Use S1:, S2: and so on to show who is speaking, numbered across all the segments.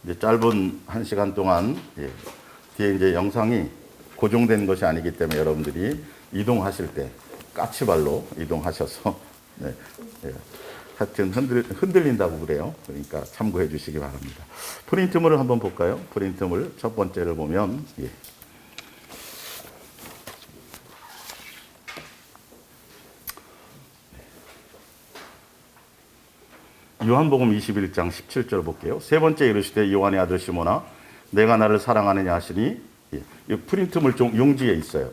S1: 이제 짧은 1시간 동안 뒤에 이제 영상이 고정된 것이 아니기 때문에 여러분들이 이동하실 때 까치발로 이동하셔서 하여튼 흔들린다고 그래요. 그러니까 참고해 주시기 바랍니다. 프린트물을 한번 볼까요? 프린트물 첫 번째를 보면 요한복음 21장 17절 볼게요. 세 번째 이르시되 요한의 아들 시몬아 내가 나를 사랑하느냐 하시니 이 프린트물 용지에 있어요.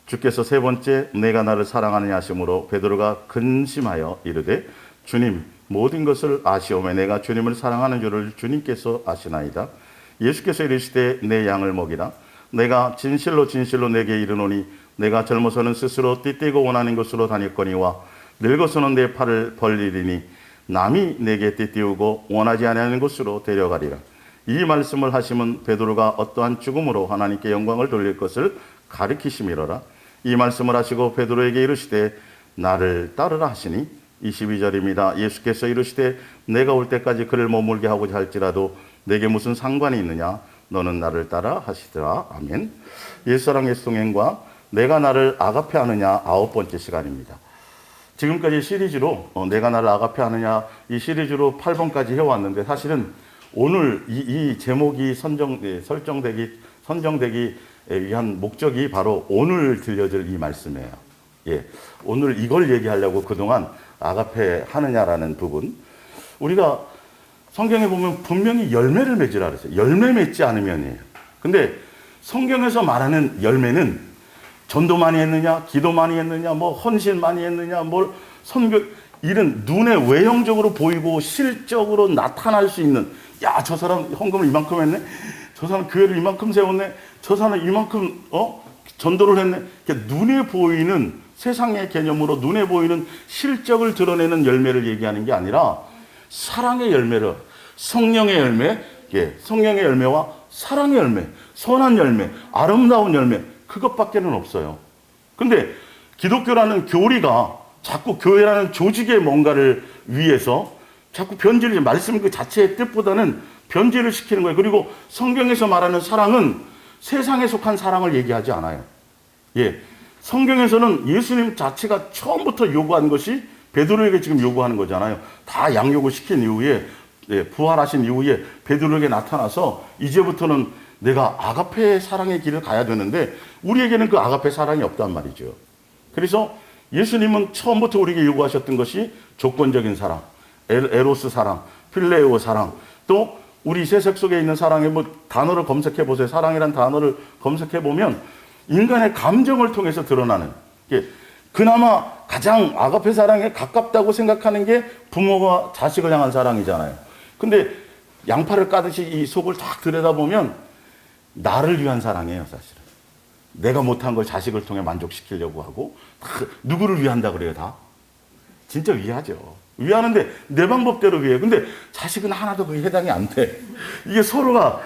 S1: 주께서 세 번째 내가 나를 사랑하느냐 하심으로 베드로가 근심하여 이르되 주님 모든 것을 아시오매 내가 주님을 사랑하는 줄을 주님께서 아시나이다. 예수께서 이르시되 내 양을 먹이라. 내가 진실로 진실로 내게 이르노니 내가 젊어서는 스스로 띠띠고 원하는 곳으로 다녔거니와 늙어서는 내 팔을 벌리리니 남이 내게 띠띠우고 원하지 아니하는 곳으로 데려가리라. 이 말씀을 하시면 베드로가 어떠한 죽음으로 하나님께 영광을 돌릴 것을 가리키심이로라. 이 말씀을 하시고 베드로에게 이르시되 나를 따르라 하시니 22절입니다. 예수께서 이르시되 내가 올 때까지 그를 머물게 하고자 할지라도 내게 무슨 상관이 있느냐 너는 나를 따라 하시더라. 아멘. 옛사랑 옛송행과 내가 나를 아가페 하느냐 9번째 시간입니다. 지금까지 시리즈로 내가 나를 아가페 하느냐 이 시리즈로 8번까지 해왔는데 사실은 오늘 이 제목이 선정되기 위한 목적이 바로 오늘 들려줄 이 말씀이에요. 오늘 이걸 얘기하려고 그동안 아가페 하느냐라는 부분. 우리가 성경에 보면 분명히 열매를 맺으라 그랬어요. 열매 맺지 않으면이에요. 근데 성경에서 말하는 열매는 전도 많이 했느냐, 기도 많이 했느냐, 뭐 헌신 많이 했느냐, 뭘 선교 이런 눈에 외형적으로 보이고 실적으로 나타날 수 있는 야, 저 사람 헌금을 이만큼 했네. 저 사람 교회를 이만큼 세웠네. 저 사람 이만큼 전도를 했네. 눈에 보이는 세상의 개념으로 눈에 보이는 실적을 드러내는 열매를 얘기하는 게 아니라 사랑의 열매를 성령의 열매, 성령의 열매와 사랑의 열매, 선한 열매, 아름다운 열매 그것밖에는 없어요. 근데 기독교라는 교리가 자꾸 교회라는 조직의 뭔가를 위해서 자꾸 변질을 말씀 그 자체의 뜻보다는 변질을 시키는 거예요. 그리고 성경에서 말하는 사랑은 세상에 속한 사랑을 얘기하지 않아요. 성경에서는 예수님 자체가 처음부터 요구한 것이 베드로에게 지금 요구하는 거잖아요. 다 양육을 시킨 이후에 부활하신 이후에 베드로에게 나타나서 이제부터는 내가 아가페 사랑의 길을 가야 되는데 우리에게는 그 아가페 사랑이 없단 말이죠. 그래서 예수님은 처음부터 우리에게 요구하셨던 것이 조건적인 사랑, 에로스 사랑, 필레오 사랑, 또 우리 세상 속에 있는 사랑의 단어를 검색해 보세요. 사랑이란 단어를 검색해 보면 인간의 감정을 통해서 드러나는 그나마 가장 아가페 사랑에 가깝다고 생각하는 게 부모가 자식을 향한 사랑이잖아요. 근데 양파를 까듯이 이 속을 딱 들여다보면 나를 위한 사랑이에요, 사실은. 내가 못한 걸 자식을 통해 만족시키려고 하고 누구를 위한다 그래요, 다? 진짜 위하죠. 위하는데 내 방법대로 위해. 근데 자식은 하나도 그게 해당이 안 돼. 이게 서로가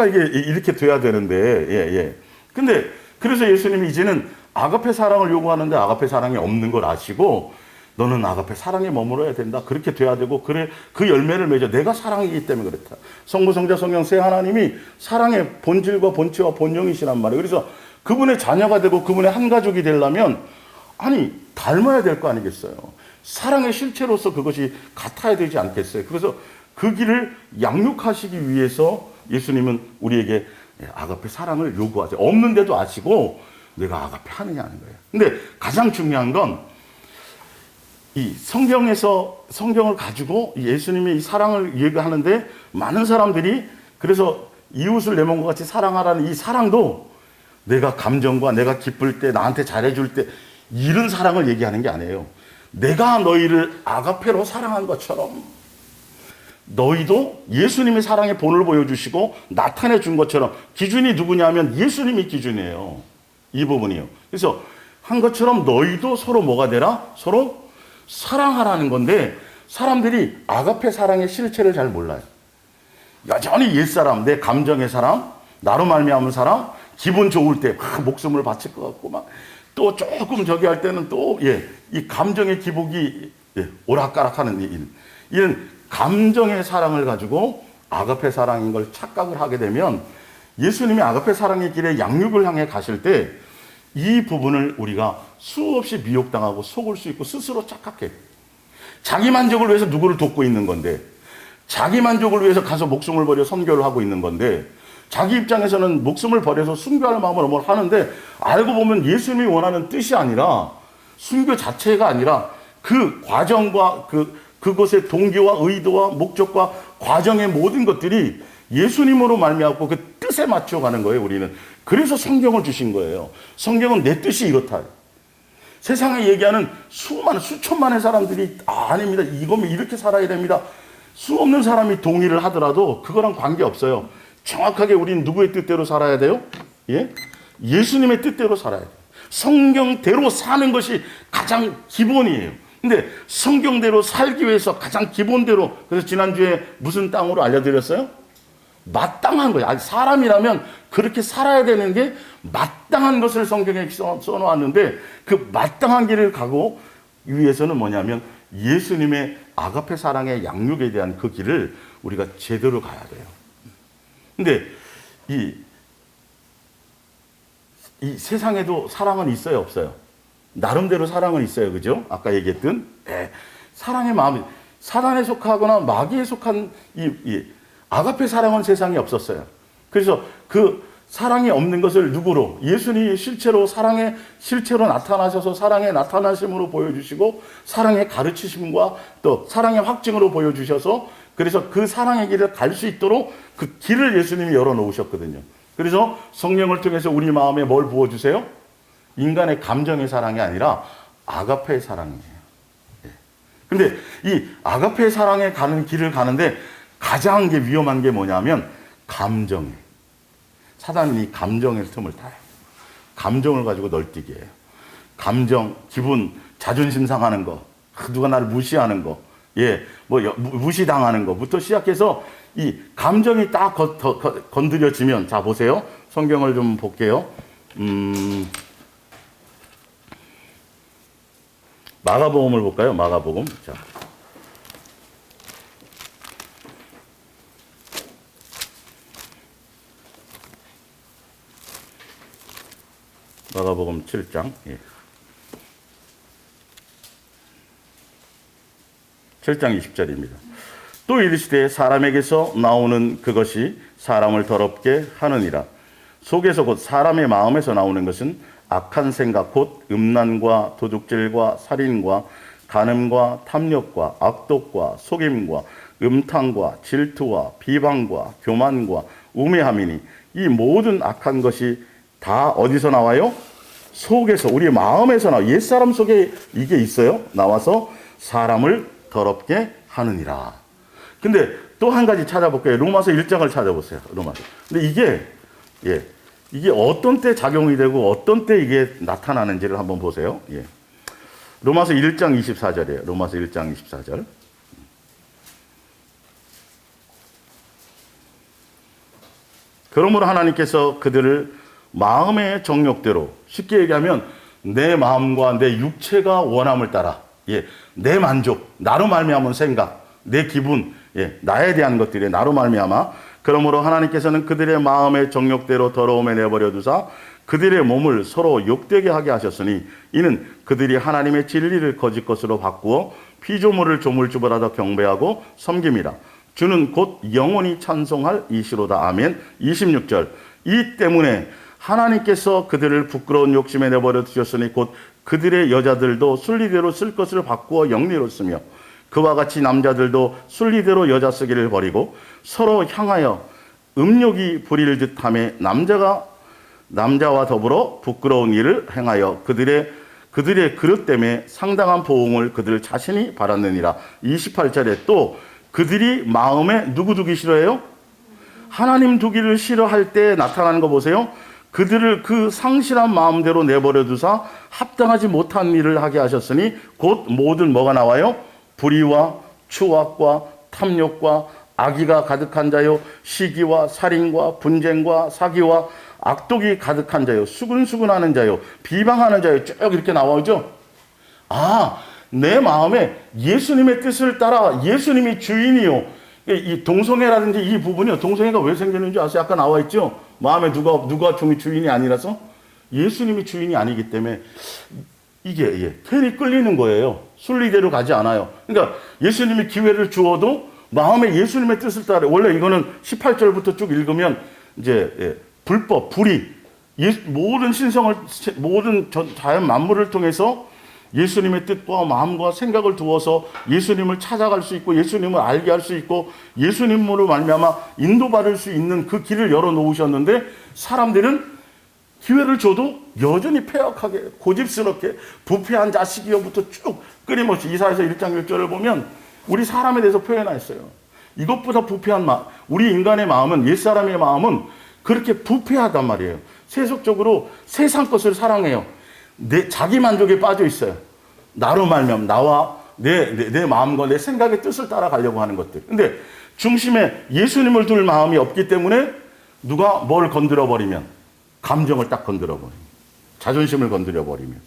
S1: 이게 이렇게 돼야 되는데, 근데 그래서 예수님이 이제는 아가페 사랑을 요구하는데 아가페 사랑이 없는 걸 아시고 너는 아가페 사랑에 머물러야 된다. 그렇게 돼야 되고 그래 그 열매를 맺어. 내가 사랑이기 때문에 그렇다. 성부, 성자, 성령 세 하나님이 사랑의 본질과 본체와 본영이시란 말이에요. 그래서 그분의 자녀가 되고 그분의 한 가족이 되려면 아니 닮아야 될 거 아니겠어요. 사랑의 실체로서 그것이 같아야 되지 않겠어요. 그래서 그 길을 양육하시기 위해서 예수님은 우리에게 아가페 사랑을 요구하세요. 없는데도 아시고 내가 아가페 하느냐 하는 거예요. 근데 가장 중요한 건 이 성경을 가지고 예수님이 이 사랑을 얘기하는데 많은 사람들이 그래서 이웃을 내 몸과 같이 사랑하라는 이 사랑도 내가 감정과 내가 기쁠 때 나한테 잘해줄 때 이런 사랑을 얘기하는 게 아니에요. 내가 너희를 아가페로 사랑한 것처럼 너희도 예수님의 사랑의 본을 보여주시고 나타내 준 것처럼 기준이 누구냐면 예수님이 기준이에요. 이 부분이요. 그래서 한 것처럼 너희도 서로 뭐가 되라? 서로 사랑하라는 건데 사람들이 아가페 사랑의 실체를 잘 몰라요. 여전히 옛사람, 내 감정의 사람, 나로 말미암은 사람, 기분 좋을 때 막 목숨을 바칠 것 같고 막 또 조금 저기 할 때는 또 이 감정의 기복이 예, 오락가락하는 일. 이런 감정의 사랑을 가지고 아가페 사랑인 걸 착각을 하게 되면 예수님이 아가페 사랑의 길에 양육을 향해 가실 때 이 부분을 우리가 수없이 미혹당하고 속을 수 있고 스스로 착각해. 자기 만족을 위해서 누구를 돕고 있는 건데, 자기 만족을 위해서 가서 목숨을 버려 선교를 하고 있는 건데, 자기 입장에서는 목숨을 버려서 순교할 마음으로 뭘 하는데, 알고 보면 예수님이 원하는 뜻이 아니라 순교 자체가 아니라 그 과정과 그것의 동기와 의도와 목적과 과정의 모든 것들이 예수님으로 말미암고 그 뜻에 맞춰가는 거예요. 우리는 그래서 성경을 주신 거예요. 성경은 내 뜻이 이렇다. 세상에 얘기하는 수많은 수천만의 사람들이 아닙니다. 이거면 이렇게 살아야 됩니다. 수 없는 사람이 동의를 하더라도 그거랑 관계없어요. 정확하게 우리는 누구의 뜻대로 살아야 돼요? 예? 예수님의 뜻대로 살아야 돼요. 성경대로 사는 것이 가장 기본이에요. 근데 성경대로 살기 위해서 가장 기본대로, 그래서 지난주에 무슨 땅으로 알려드렸어요? 마땅한 거예요. 사람이라면 그렇게 살아야 되는 게 마땅한 것을 성경에 써놓았는데 그 마땅한 길을 가고 위해서는 뭐냐면 예수님의 아가페 사랑의 양육에 대한 그 길을 우리가 제대로 가야 돼요. 근데 이 세상에도 사랑은 있어요, 없어요? 나름대로 사랑은 있어요, 그죠? 아까 얘기했던 사랑의 마음이 사단에 속하거나 마귀에 속한 이 아가페 사랑은 세상에 없었어요. 그래서 그 사랑이 없는 것을 누구로? 예수님이 실체로 사랑의 실체로 나타나셔서 사랑의 나타나심으로 보여주시고 사랑의 가르치심과 또 사랑의 확증으로 보여주셔서 그래서 그 사랑의 길을 갈 수 있도록 그 길을 예수님이 열어놓으셨거든요. 그래서 성령을 통해서 우리 마음에 뭘 부어주세요? 인간의 감정의 사랑이 아니라 아가페의 사랑이에요. 근데 이 아가페의 사랑에 가는 길을 가는데 가장 위험한 게 뭐냐면 감정이에요. 사단이 이 감정의 틈을 타요. 감정을 가지고 널뛰게 해요. 감정, 기분, 자존심 상하는 거, 누가 나를 무시하는 거, 무시당하는 거부터 시작해서 이 감정이 딱 건드려지면, 자 보세요. 성경을 좀 볼게요. 마가복음을 볼까요? 마가복음. 자. 마가복음 7장. 7장 20절입니다. 또 이르시되 사람에게서 나오는 그것이 사람을 더럽게 하느니라. 속에서 곧 사람의 마음에서 나오는 것은 악한 생각 곧 음란과 도둑질과 살인과 간음과 탐욕과 악독과 속임과 음탕과 질투와 비방과 교만과 우매함이니 이 모든 악한 것이 다 어디서 나와요? 속에서, 우리 마음에서 나와요. 옛사람 속에 이게 있어요. 나와서 사람을 더럽게 하느니라. 근데 또 한 가지 찾아볼게요. 로마서 1장을 찾아보세요. 로마서. 근데 이게 어떤 때 작용이 되고 어떤 때 이게 나타나는지를 한번 보세요. 로마서 1장 24절이에요. 로마서 1장 24절. 그러므로 하나님께서 그들을 마음의 정욕대로, 쉽게 얘기하면 내 마음과 내 육체가 원함을 따라, 내 만족, 나로 말미암은 생각, 내 기분, 나에 대한 것들이 나로 말미암아, 그러므로 하나님께서는 그들의 마음의 정욕대로 더러움에 내버려 두사 그들의 몸을 서로 욕되게 하게 하셨으니 이는 그들이 하나님의 진리를 거짓 것으로 바꾸어 피조물을 조물주벌하다 경배하고 섬김이라. 주는 곧 영원히 찬송할 이시로다. 아멘. 26절. 이 때문에 하나님께서 그들을 부끄러운 욕심에 내버려 두셨으니 곧 그들의 여자들도 순리대로 쓸 것을 바꾸어 영리로 쓰며 그와 같이 남자들도 순리대로 여자 쓰기를 버리고 서로 향하여 음욕이 부릴 듯하며 남자와 더불어 부끄러운 일을 행하여 그들의 그릇 때문에 상당한 보응을 그들 자신이 받았느니라. 28절에 또 그들이 마음에 누구 두기 싫어해요? 하나님 두기를 싫어할 때 나타나는 거 보세요. 그들을 그 상실한 마음대로 내버려 두사 합당하지 못한 일을 하게 하셨으니 곧 모든 뭐가 나와요? 불의와 추악과 탐욕과 악의가 가득한 자요 시기와 살인과 분쟁과 사기와 악독이 가득한 자요 수근수근하는 자요 비방하는 자요 쭉 이렇게 나오죠. 내 마음에 예수님의 뜻을 따라 예수님이 주인이요. 이 동성애라든지 이 부분이요. 동성애가 왜 생기는지 아세요? 아까 나와 있죠? 마음에 누가 주인이 아니라서 예수님이 주인이 아니기 때문에 이게 괜히 끌리는 거예요. 순리대로 가지 않아요. 그러니까 예수님이 기회를 주어도 마음에 예수님의 뜻을 따라, 원래 이거는 18절부터 쭉 읽으면 이제 불법, 불의, 모든 신성을, 모든 자연 만물을 통해서 예수님의 뜻과 마음과 생각을 두어서 예수님을 찾아갈 수 있고 예수님을 알게 할 수 있고 예수님으로 말미암아 인도받을 수 있는 그 길을 열어놓으셨는데, 사람들은 기회를 줘도 여전히 폐역하게 고집스럽게 부패한 자식이요부터 쭉 끊임없이 이사야서 1장 1절을 보면 우리 사람에 대해서 표현했어요. 이것보다 부패한 우리 인간의 마음은, 옛사람의 마음은 그렇게 부패하단 말이에요. 세속적으로 세상 것을 사랑해요. 자기 만족에 빠져 있어요. 나로 말미암아 나와 내 마음과 내 생각의 뜻을 따라가려고 하는 것들. 근데 중심에 예수님을 둘 마음이 없기 때문에 누가 뭘 건드려 버리면, 감정을 딱 건드려 버리면, 자존심을 건드려 버리는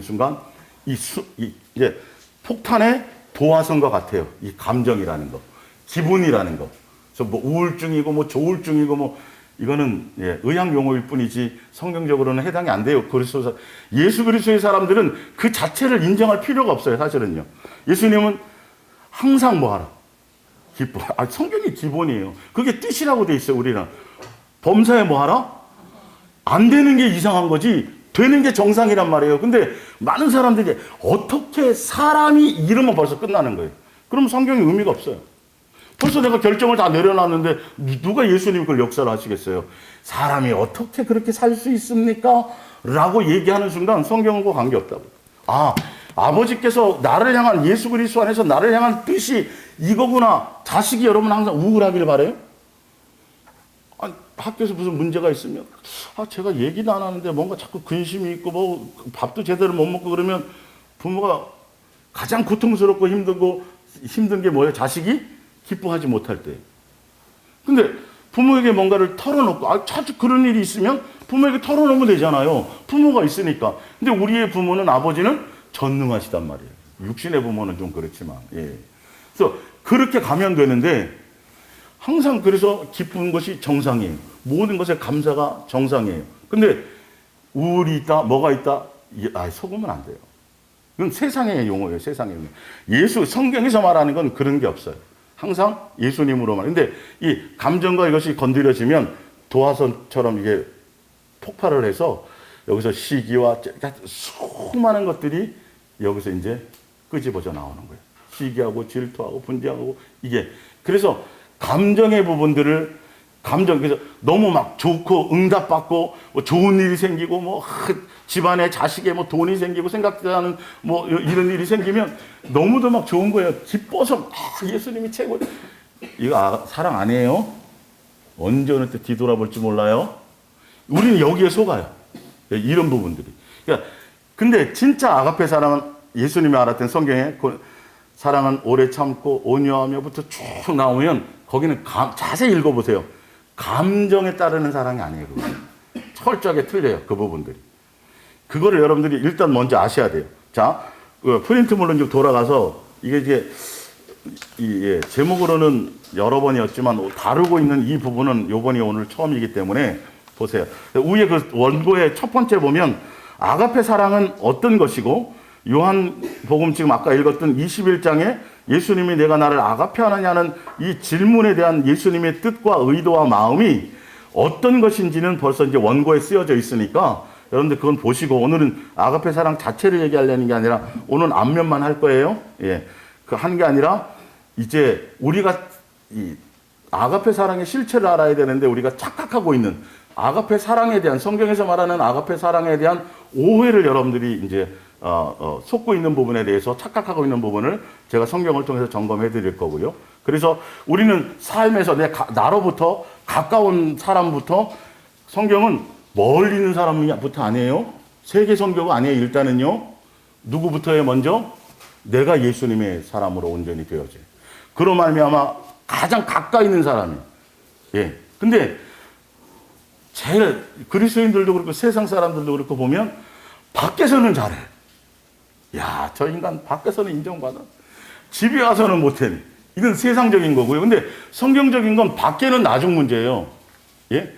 S1: 순간 이제 폭탄의 도화선과 같아요. 이 감정이라는 거, 기분이라는 거. 그래서 뭐 우울증이고 뭐 조울증이고 뭐 이거는 의학 용어일 뿐이지 성경적으로는 해당이 안 돼요. 그리스도 예수 그리스도의 사람들은 그 자체를 인정할 필요가 없어요. 사실은요. 예수님은 항상 뭐하라? 기뻐. 성경이 기본이에요. 그게 뜻이라고 돼 있어요. 우리는 범사에 뭐하라? 안 되는 게 이상한 거지 되는 게 정상이란 말이에요. 근데 많은 사람들이 어떻게 사람이 이러면 벌써 끝나는 거예요. 그럼 성경이 의미가 없어요. 벌써 내가 결정을 다 내려놨는데 누가 예수님 그걸 역사를 하시겠어요? 사람이 어떻게 그렇게 살 수 있습니까? 라고 얘기하는 순간 성경과 관계없다고. 아버지께서 나를 향한, 예수 그리스도 안에서 나를 향한 뜻이 이거구나. 자식이 여러분 항상 우울하길 바라요? 학교에서 무슨 문제가 있으면 제가 얘기도 안 하는데 뭔가 자꾸 근심이 있고 뭐 밥도 제대로 못 먹고 그러면 부모가 가장 고통스럽고 힘든 게 뭐예요? 자식이 기뻐하지 못할 때. 근데 부모에게 뭔가를 털어놓고, 자주 그런 일이 있으면 부모에게 털어놓으면 되잖아요. 부모가 있으니까. 근데 우리의 부모는, 아버지는 전능하시단 말이에요. 육신의 부모는 좀 그렇지만. 그래서 그렇게 가면 되는데, 항상 그래서 기쁜 것이 정상이에요. 모든 것에 감사가 정상이에요. 근데 우울이 있다, 뭐가 있다, 속으면 안 돼요. 이건 세상의 용어예요. 세상의 용어. 성경에서 말하는 건 그런 게 없어요. 항상 예수님으로만. 근데 이 감정과 이것이 건드려지면 도화선처럼 이게 폭발을 해서 여기서 시기와 수많은 것들이 여기서 이제 끄집어져 나오는 거예요. 시기하고 질투하고 분쟁하고 이게. 그래서 감정의 부분들을 그래서 너무 막 좋고 응답받고 뭐 좋은 일이 생기고 뭐 집안에 자식에 뭐 돈이 생기고 생각지 않은 뭐 이런 일이 생기면 너무도 막 좋은 거예요. 기뻐서 예수님이 최고. 이거 사랑 아니에요? 언제 어느 때 뒤돌아볼지 몰라요. 우리는 여기에 속아요. 이런 부분들이. 그러니까 근데 진짜 아가페 사랑은 예수님이 알았던 성경에 사랑은 오래 참고 온유하며부터 쭉 나오면 거기는 자세히 읽어보세요. 감정에 따르는 사랑이 아니에요. 그거. 철저하게 틀려요. 그 부분들이. 그거를 여러분들이 일단 먼저 아셔야 돼요. 자, 프린트물론 좀 돌아가서 이게 이제 제목으로는 여러 번이었지만 다루고 있는 이 부분은 요번이 오늘 처음이기 때문에 보세요. 위에 그 원고의 첫 번째 보면 아가페 사랑은 어떤 것이고, 요한복음 지금 아까 읽었던 21장에 예수님이 내가 나를 아가페하느냐는 이 질문에 대한 예수님의 뜻과 의도와 마음이 어떤 것인지는 벌써 이제 원고에 쓰여져 있으니까 여러분들 그건 보시고, 오늘은 아가페 사랑 자체를 얘기하려는 게 아니라 오늘은 앞면만 할 거예요. 그 한 게 아니라 이제 우리가 이 아가페 사랑의 실체를 알아야 되는데 우리가 착각하고 있는 아가페 사랑에 대한, 성경에서 말하는 아가페 사랑에 대한 오해를 여러분들이 이제 속고 있는 부분에 대해서, 착각하고 있는 부분을 제가 성경을 통해서 점검해 드릴 거고요. 그래서 우리는 삶에서 나로부터 가까운 사람부터, 성경은 멀리 있는 사람부터 아니에요. 세계 선교가 아니에요. 일단은요. 누구부터예요? 먼저 내가 예수님의 사람으로 온전히 되어져요. 그로 말미암아 가장 가까이 있는 사람이에요. 근데 제일 그리스도인들도 그렇고 세상 사람들도 그렇고 보면 밖에서는 잘해. 야, 저 인간 밖에서는 인정받아. 집에 와서는 못해. 이건 세상적인 거고요. 근데 성경적인 건 밖에는 나중 문제예요. 예?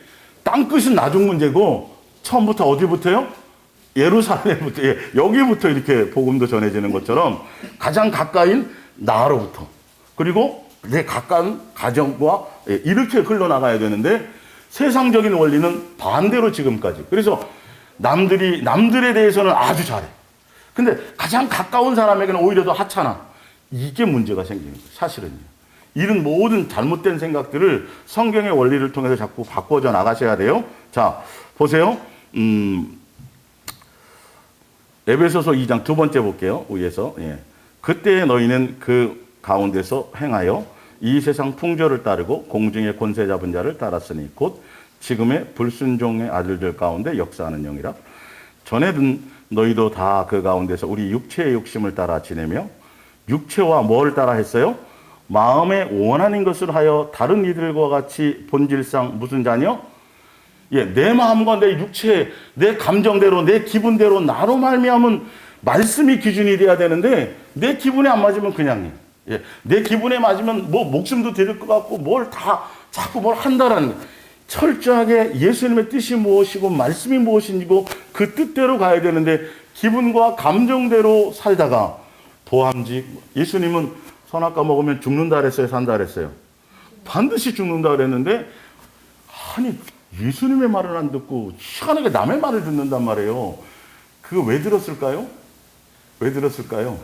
S1: 땅끝은 나중 문제고, 처음부터 어디부터요? 예루살렘부터, 예, 여기부터 이렇게 복음도 전해지는 것처럼 가장 가까인 나로부터. 그리고 내 가까운 가정과, 예, 이렇게 흘러나가야 되는데, 세상적인 원리는 반대로 지금까지. 그래서 남들에 대해서는 아주 잘해. 근데 가장 가까운 사람에게는 오히려 더 하찮아. 이게 문제가 생기는 거예요, 사실은요. 이런 모든 잘못된 생각들을 성경의 원리를 통해서 자꾸 바꿔져 나가셔야 돼요. 자, 보세요. 에베소서 2장 두 번째 볼게요. 위에서. 예. 그때 너희는 그 가운데서 행하여 이 세상 풍조를 따르고 공중의 권세 잡은 자를 따랐으니 곧 지금의 불순종의 아들들 가운데 역사하는 영이라. 전에는 너희도 다 그 가운데서 우리 육체의 욕심을 따라 지내며 육체와 뭘 따라 했어요? 마음에 원하는 것을 하여 다른 이들과 같이 본질상 무슨 자녀? 예, 내 마음과 내 육체, 내 감정대로, 내 기분대로 나로 말미암은 말씀이 기준이 돼야 되는데 내 기분에 안 맞으면 그냥 예, 내 기분에 맞으면 뭐 목숨도 드릴 것 같고 뭘 다 자꾸 뭘 한다라는 거예요. 철저하게 예수님의 뜻이 무엇이고 말씀이 무엇인지고 그 뜻대로 가야 되는데 기분과 감정대로 살다가 보암직, 예수님은 선악과 먹으면 죽는다 그랬어요, 산다 그랬어요? 반드시 죽는다 그랬는데, 아니 예수님의 말을 안 듣고 희한하게 남의 말을 듣는단 말이에요. 그거 왜 들었을까요? 왜 들었을까요?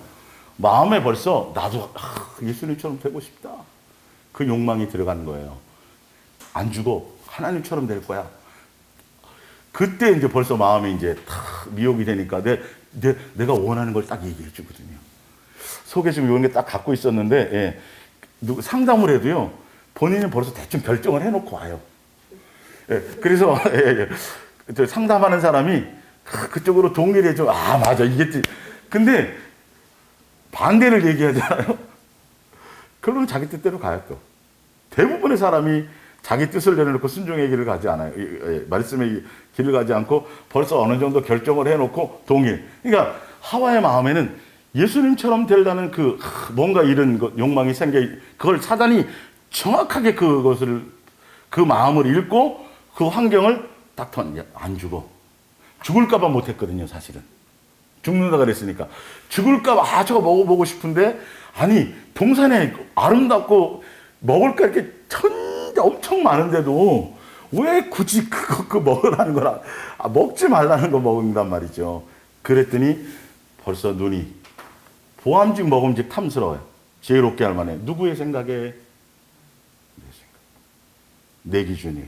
S1: 마음에 벌써 나도 예수님처럼 되고 싶다, 그 욕망이 들어간 거예요. 안 죽어, 하나님처럼 될 거야. 그때 이제 벌써 마음이 이제 미혹이 되니까 내가 원하는 걸 딱 얘기해 주거든요. 속에 지금 이런 게 딱 갖고 있었는데, 예, 누구 상담을 해도요, 본인은 벌써 대충 결정을 해놓고 와요. 예, 그래서 예, 예, 상담하는 사람이 그쪽으로 동의를 해줘. 아, 맞아, 이게. 근데 반대를 얘기하잖아요. 그러면 자기 뜻대로 가요 또. 대부분의 사람이 자기 뜻을 내려놓고 순종의 길을 가지 않아요. 말씀의 길을 가지 않고 벌써 어느 정도 결정을 해놓고 동의. 그러니까 하와의 마음에는 예수님처럼 되려는 그 뭔가 이런 욕망이 생겨, 그걸 사단이 정확하게 그것을, 그 마음을 읽고 그 환경을 딱 안 죽어. 죽을까봐 못했거든요, 사실은. 죽는다 그랬으니까. 죽을까봐, 저거 먹어보고 싶은데, 아니, 동산에 아름답고 먹을 거 이렇게 엄청 많은데도 왜 굳이 그거 먹으라는 거라, 먹지 말라는 거 먹는단 말이죠. 그랬더니 벌써 눈이 보암직 먹음직 탐스러워요. 지혜롭게 할 만해. 누구의 생각에? 내 생각. 내 기준이에요.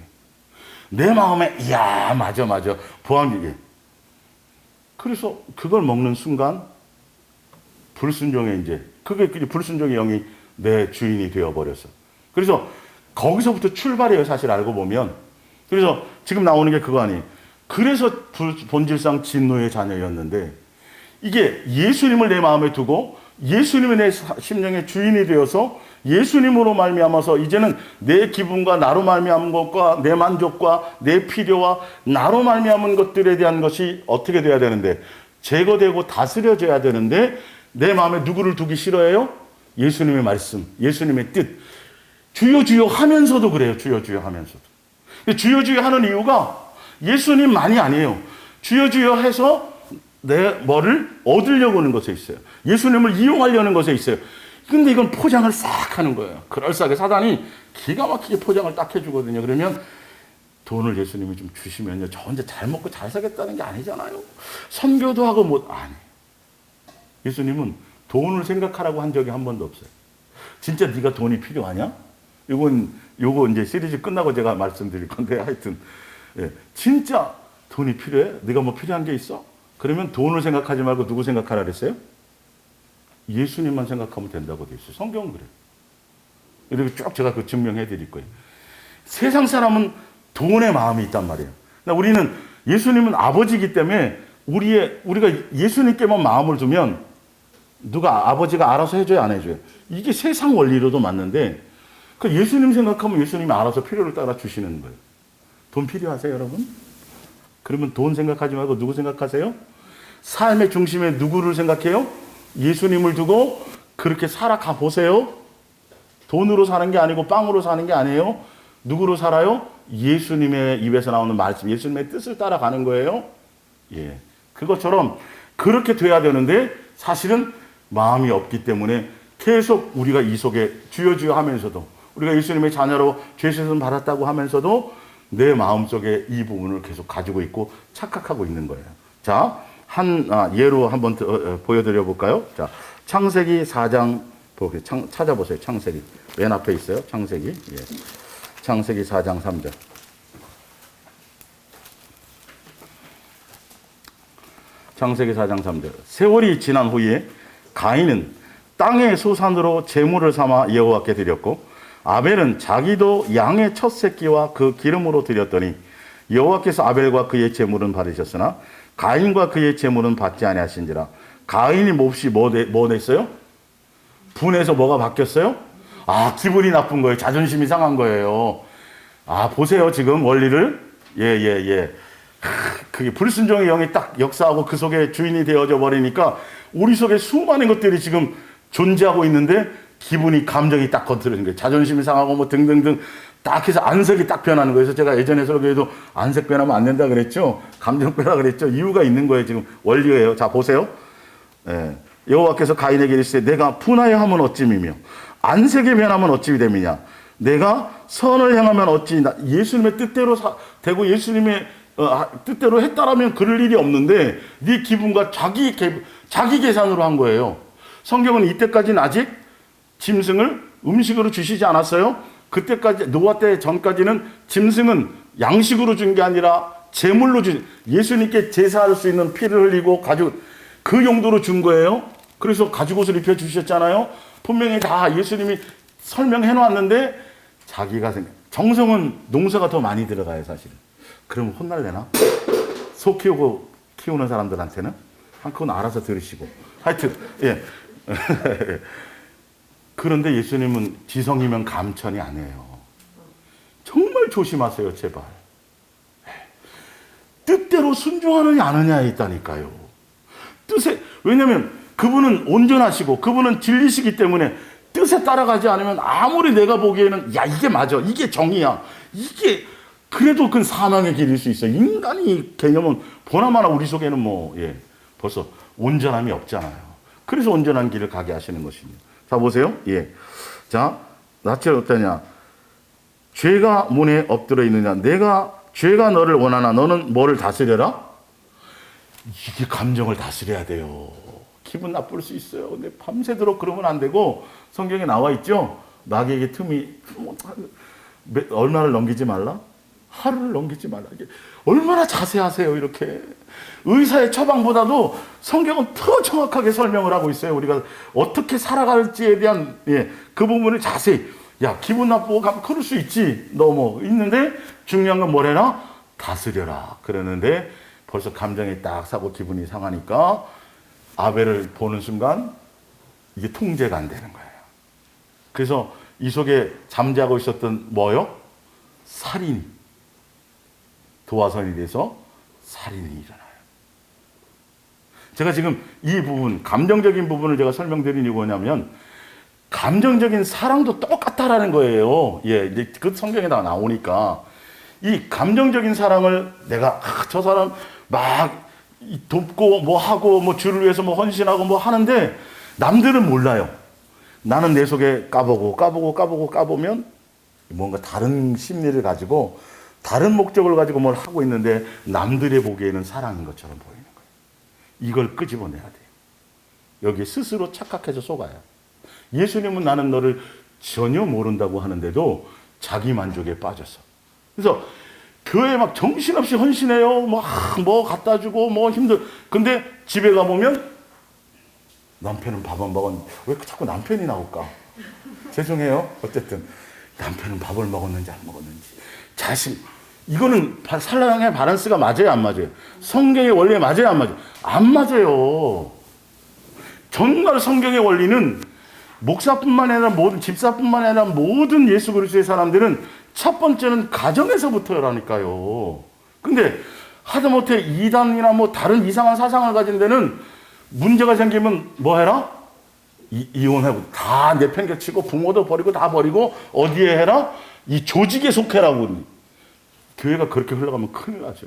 S1: 내 마음에, 이야, 맞아. 보암직이. 그래서 그걸 먹는 순간 불순종의 이제, 그게 불순종의 영이 내 주인이 되어버렸어. 그래서 거기서부터 출발이에요, 사실 알고 보면. 그래서 지금 나오는 게 그거 아니에요. 그래서 본질상 진노의 자녀였는데, 이게 예수님을 내 마음에 두고 예수님이 내 심령의 주인이 되어서 예수님으로 말미암아서 이제는 내 기분과 나로 말미암은 것과 내 만족과 내 필요와 나로 말미암은 것들에 대한 것이 어떻게 돼야 되는데, 제거되고 다스려져야 되는데, 내 마음에 누구를 두기 싫어해요? 예수님의 말씀, 예수님의 뜻. 주여 주여 하면서도 그래요. 주여 주여 하면서도. 주여 주여 하는 이유가 예수님만이 아니에요. 주여 주여 해서 내 뭐를 얻으려고 하는 것에 있어요. 예수님을 이용하려는 것에 있어요. 근데 이건 포장을 싹 하는 거예요. 그럴싸하게 사단이 기가 막히게 포장을 딱 해주거든요. 그러면 돈을 예수님이 좀 주시면요, 저 혼자 잘 먹고 잘 살겠다는 게 아니잖아요. 선교도 하고 뭐, 아니. 예수님은 돈을 생각하라고 한 적이 한 번도 없어요. 진짜 네가 돈이 필요하냐? 요거 이제 시리즈 끝나고 제가 말씀드릴 건데, 하여튼, 예, 진짜 돈이 필요해? 네가 뭐 필요한 게 있어? 그러면 돈을 생각하지 말고 누구 생각하라 그랬어요? 예수님만 생각하면 된다고 돼 있어요. 성경은 그래요. 이렇게 쭉 제가 그 증명해 드릴 거예요. 세상 사람은 돈의 마음이 있단 말이에요. 우리는, 예수님은 아버지이기 때문에 우리가 예수님께만 마음을 두면 아버지가 알아서 해줘요, 안 해줘요? 이게 세상 원리로도 맞는데, 그 예수님 생각하면 예수님이 알아서 필요를 따라 주시는 거예요. 돈 필요하세요, 여러분? 그러면 돈 생각하지 말고 누구 생각하세요? 삶의 중심에 누구를 생각해요? 예수님을 두고 그렇게 살아가 보세요. 돈으로 사는 게 아니고 빵으로 사는 게 아니에요. 누구로 살아요? 예수님의 입에서 나오는 말씀, 예수님의 뜻을 따라가는 거예요. 예, 그것처럼 그렇게 돼야 되는데 사실은 마음이 없기 때문에 계속 우리가 이 속에 주여 주여 하면서도 우리가 예수님의 자녀로 죄 씻음 받았다고 하면서도 내 마음속에 이 부분을 계속 가지고 있고 착각하고 있는 거예요. 자, 예로 한번 보여드려 볼까요? 자, 창세기 4장 찾아보세요. 창세기 맨 앞에 있어요. 창세기. 예. 창세기 4장 3절. 창세기 4장 3절. 세월이 지난 후에 가인은 땅의 소산으로 제물을 삼아 여호와께 드렸고 아벨은 자기도 양의 첫 새끼와 그 기름으로 드렸더니 여호와께서 아벨과 그의 제물은 받으셨으나 가인과 그의 제물은 받지 아니하신지라. 가인이 몹시 뭐 냈어요? 분해서 뭐가 바뀌었어요? 아, 기분이 나쁜 거예요. 자존심이 상한 거예요. 아, 보세요. 지금 원리를. 예. 그게 불순종의 영이 딱 역사하고 그 속에 주인이 되어져 버리니까 우리 속에 수많은 것들이 지금 존재하고 있는데 기분이, 감정이 딱 겉들어진 거예요. 자존심이 상하고 뭐 등등등 딱 해서 안색이 딱 변하는 거예요. 그래서 제가 예전에 설교에도 안색 변하면 안 된다 그랬죠. 감정 변화 그랬죠. 이유가 있는 거예요. 지금 원리예요. 자, 보세요. 예. 여호와께서 가인에게 이르시되 내가 분하여 하면 어찌미며 안색이 변하면 어찌 됨이냐. 내가 선을 행하면 어찌 예수님의 뜻대로 되고 예수님의 뜻대로 했다라면 그럴 일이 없는데 네 기분과 자기 계산으로 한 거예요. 성경은 이때까지는 아직 짐승을 음식으로 주시지 않았어요. 그때까지 노아 때 전까지는 짐승은 양식으로 준 게 아니라 제물로 예수님께 제사할 수 있는 피를 흘리고 가지고 그 용도로 준 거예요. 그래서 가죽옷을 입혀 주셨잖아요. 분명히 다 예수님이 설명해 놨는데 자기가 정성은 농사가 더 많이 들어가요, 사실은. 그러면 혼날래나? 소 키우는 사람들한테는? 그건 알아서 들으시고. 하여튼, 예. 그런데 예수님은 지성이면 감천이 아니에요. 정말 조심하세요, 제발. 뜻대로 순종하느냐 안 하느냐에 있다니까요. 왜냐면 그분은 온전하시고 그분은 진리시기 때문에 뜻에 따라가지 않으면 아무리 내가 보기에는 야, 이게 맞아, 이게 정의야, 이게 그래도 그건 사망의 길일 수 있어요. 인간이 개념은 보나마나 우리 속에는 벌써 온전함이 없잖아요. 그래서 온전한 길을 가게 하시는 것입니다. 자, 보세요. 예. 자, 낯을 어떠냐. 죄가 문에 엎드려 있느냐. 죄가 너를 원하나 너는 뭐를 다스려라? 이게 감정을 다스려야 돼요. 기분 나쁠 수 있어요. 근데 밤새도록 그러면 안 되고 성경에 나와 있죠. 나에게 틈이 얼마를 넘기지 말라? 하루를 넘기지 말라. 이게 얼마나 자세하세요. 이렇게 의사의 처방보다도 성경은 더 정확하게 설명을 하고 있어요. 우리가 어떻게 살아갈지에 대한 그 부분을 자세히. 야, 기분 나쁘고 가면 그럴 수 있지. 있는데 중요한 건 뭐래나? 다스려라. 그러는데 벌써 감정이 딱 사고 기분이 상하니까 아벨을 보는 순간 이게 통제가 안 되는 거예요. 그래서 이 속에 잠자고 있었던 뭐요? 살인이 도화선이 돼서 살인이 일어나요. 제가 지금 이 부분, 감정적인 부분을 제가 설명드린 이유가 뭐냐면 감정적인 사랑도 똑같다라는 거예요. 예, 이제 그 성경에다 나오니까 이 감정적인 사랑을 내가 저 사람 막 돕고 뭐 하고 뭐 주를 위해서 뭐 헌신하고 뭐 하는데 남들은 몰라요. 나는 내 속에 까보면 뭔가 다른 심리를 가지고 다른 목적을 가지고 뭘 하고 있는데 남들의 보기에는 사랑인 것처럼 보이는 거예요. 이걸 끄집어내야 돼요. 여기에 스스로 착각해서 속아요. 예수님은 나는 너를 전혀 모른다고 하는데도 자기 만족에 빠졌어. 그래서 교회에 막 정신없이 헌신해요. 뭐 갖다 주고 근데 집에 가보면 남편은 밥 안 먹었는데 왜 자꾸 남편이 나올까? 죄송해요. 어쨌든 남편은 밥을 먹었는지 안 먹었는지 이거는 신랑의 밸런스가 맞아요, 안 맞아요? 성경의 원리에 맞아요, 안 맞아요? 안 맞아요. 정말 성경의 원리는 목사뿐만 아니라 집사뿐만 아니라 모든 예수 그리스도의 사람들은 첫 번째는 가정에서부터라니까요. 근데 하다못해 이단이나 뭐 다른 이상한 사상을 가진 데는 문제가 생기면 뭐 해라? 이혼하고 다 내팽개치고 부모도 버리고 다 버리고 어디에 해라? 이 조직에 속해라고. 교회가 그렇게 흘러가면 큰일 나죠.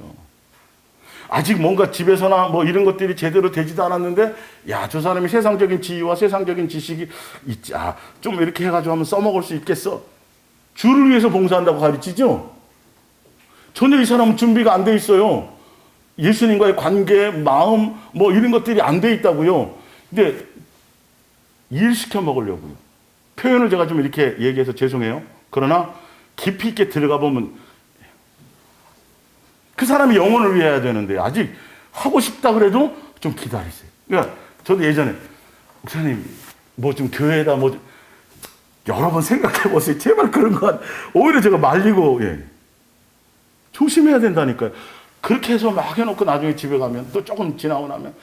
S1: 아직 뭔가 집에서나 뭐 이런 것들이 제대로 되지도 않았는데, 야, 저 사람이 세상적인 지위와 세상적인 지식이 있지. 좀 이렇게 해가지고 하면 써먹을 수 있겠어. 주를 위해서 봉사한다고 가르치죠? 전혀 이 사람은 준비가 안 돼 있어요. 예수님과의 관계, 마음, 뭐 이런 것들이 안 돼 있다고요. 근데 일시켜 먹으려고요. 표현을 제가 좀 이렇게 얘기해서 죄송해요. 그러나 깊이 있게 들어가 보면 그 사람이 영혼을 위해야 되는데 아직 하고 싶다 그래도 좀 기다리세요. 그러니까 저도 예전에 목사님 뭐 좀 교회에다 뭐 여러 번 생각해 보세요. 제발 그런 거 오히려 제가 말리고 조심해야 된다니까요. 그렇게 해서 막 해놓고 나중에 집에 가면 또 조금 지나고 나면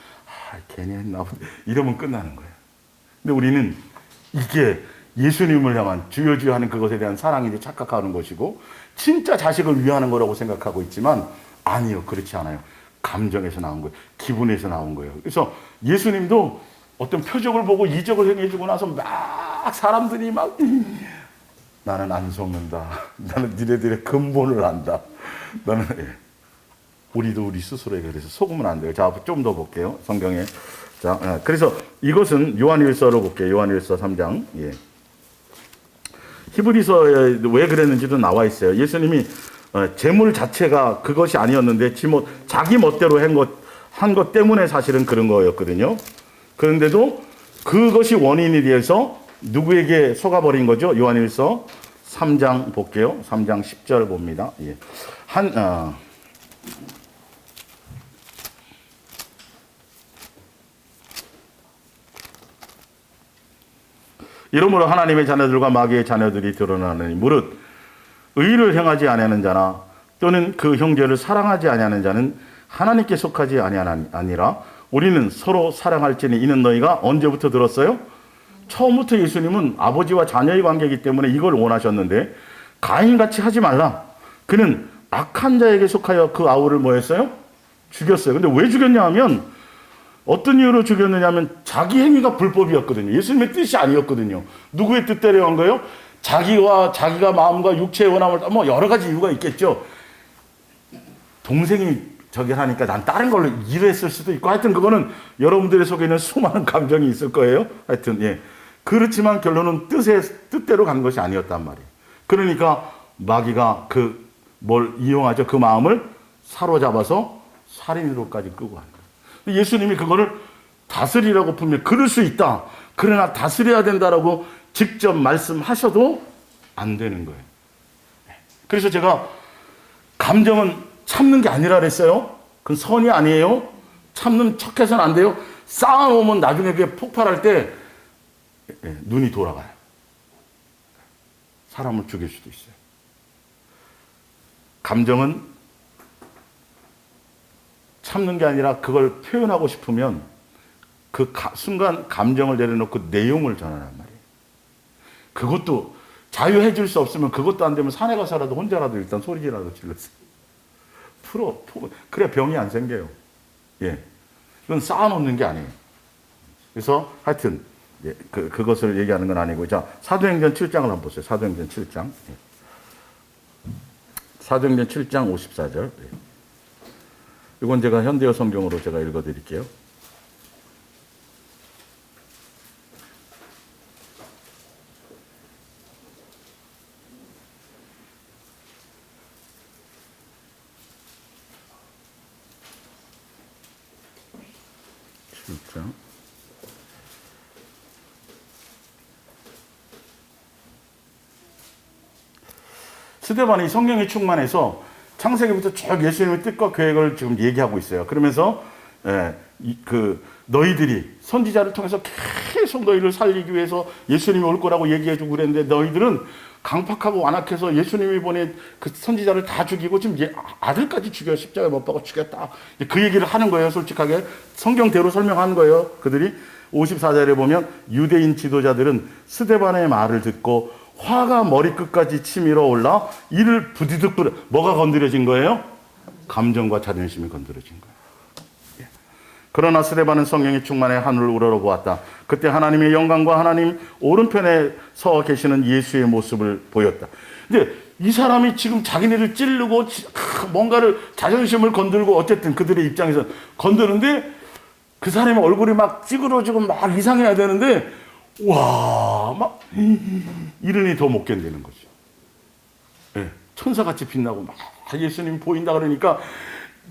S1: 괜히 했나 보다 이러면 끝나는 거예요. 근데 우리는 이게 예수님을 향한 주여 하는 그것에 대한 사랑인지 착각하는 것이고 진짜 자식을 위하는 거라고 생각하고 있지만 아니요, 그렇지 않아요. 감정에서 나온 거예요. 기분에서 나온 거예요. 그래서 예수님도 어떤 표적을 보고 이적을 행해주고 나서 막 사람들이 막 나는 안 속는다. 나는 니네들의 근본을 안다. 나는 우리도 우리 스스로에게 그래서 속으면 안 돼요. 자, 좀 더 볼게요. 성경에. 자, 그래서 이것은 요한일서로 볼게요. 요한일서 3장. 히브리서에 왜 그랬는지도 나와 있어요. 예수님이 재물 자체가 그것이 아니었는데 자기 멋대로 한 것 때문에 사실은 그런 거였거든요. 그런데도 그것이 원인이 돼서 누구에게 속아버린 거죠? 요한일서 3장 볼게요. 3장 10절 봅니다. 이러므로 하나님의 자녀들과 마귀의 자녀들이 드러나느니 무릇 의를 행하지 아니하는 자나 또는 그 형제를 사랑하지 아니하는 자는 하나님께 속하지 아니라 우리는 서로 사랑할지니 이는 너희가 언제부터 들었어요? 처음부터 예수님은 아버지와 자녀의 관계이기 때문에 이걸 원하셨는데 가인같이 하지 말라. 그는 악한 자에게 속하여 그 아우를 뭐 했어요? 죽였어요. 근데 왜 죽였냐 하면 어떤 이유로 죽였느냐 하면 자기 행위가 불법이었거든요. 예수님의 뜻이 아니었거든요. 누구의 뜻대로 한 거예요? 자기가 마음과 육체의 원함을 뭐 여러 가지 이유가 있겠죠. 동생이 저기 하니까 난 다른 걸로 이랬을 수도 있고 하여튼 그거는 여러분들의 속에 있는 수많은 감정이 있을 거예요. 하여튼 그렇지만 결론은 뜻대로 간 것이 아니었단 말이에요. 그러니까 마귀가 뭘 이용하죠? 그 마음을 사로잡아서 살인으로까지 끌고 간 거예요. 예수님이 그거를 다스리라고 분명히 그럴 수 있다. 그러나 다스려야 된다라고 직접 말씀하셔도 안 되는 거예요. 그래서 제가 감정은 참는 게 아니라 그랬어요. 그건 선이 아니에요. 참는 척해서는 안 돼요. 쌓아놓으면 나중에 그게 폭발할 때 눈이 돌아가요. 사람을 죽일 수도 있어요. 감정은 참는 게 아니라 그걸 표현하고 싶으면 그 순간 감정을 내려놓고 내용을 전하란 말이에요. 그것도 자유해 줄 수 없으면 그것도 안 되면 산에 가서라도 혼자라도 일단 소리라도 질렀어요. 그래야 병이 안 생겨요. 이건 쌓아놓는 게 아니에요. 그래서 하여튼 그것을 얘기하는 건 아니고 자 사도행전 7장을 한번 보세요. 사도행전 7장. 사도행전 7장 54절. 이건 제가 현대어 성경으로 제가 읽어드릴게요. 스데반이 성령에 충만해서 창세기부터 쭉 예수님의 뜻과 계획을 지금 얘기하고 있어요. 그러면서 너희들이 선지자를 통해서 계속 너희를 살리기 위해서 예수님이 올 거라고 얘기해주고 그랬는데 너희들은 강팍하고 완악해서 예수님이 보낸 그 선지자를 다 죽이고 지금 아들까지 죽여 십자가에 못 박아 죽였다. 그 얘기를 하는 거예요. 솔직하게 성경대로 설명하는 거예요. 그들이 54절에 보면 유대인 지도자들은 스데반의 말을 듣고 화가 머리끝까지 치밀어 올라 이를 부디득 뭐가 건드려진 거예요? 감정과 자존심이 건드려진 거예요. 예. 그러나 스데반은 성령이 충만해 하늘을 우러러보았다. 그때 하나님의 영광과 하나님 오른편에 서 계시는 예수의 모습을 보였다. 근데 이 사람이 지금 자기네를 찌르고 뭔가를 자존심을 건들고 어쨌든 그들의 입장에서 건드는데 그 사람의 얼굴이 막 찌그러지고 막 이상해야 되는데 와, 막 이러니 더 못 견디는 거죠. 예, 천사같이 빛나고 막 예수님이 보인다 그러니까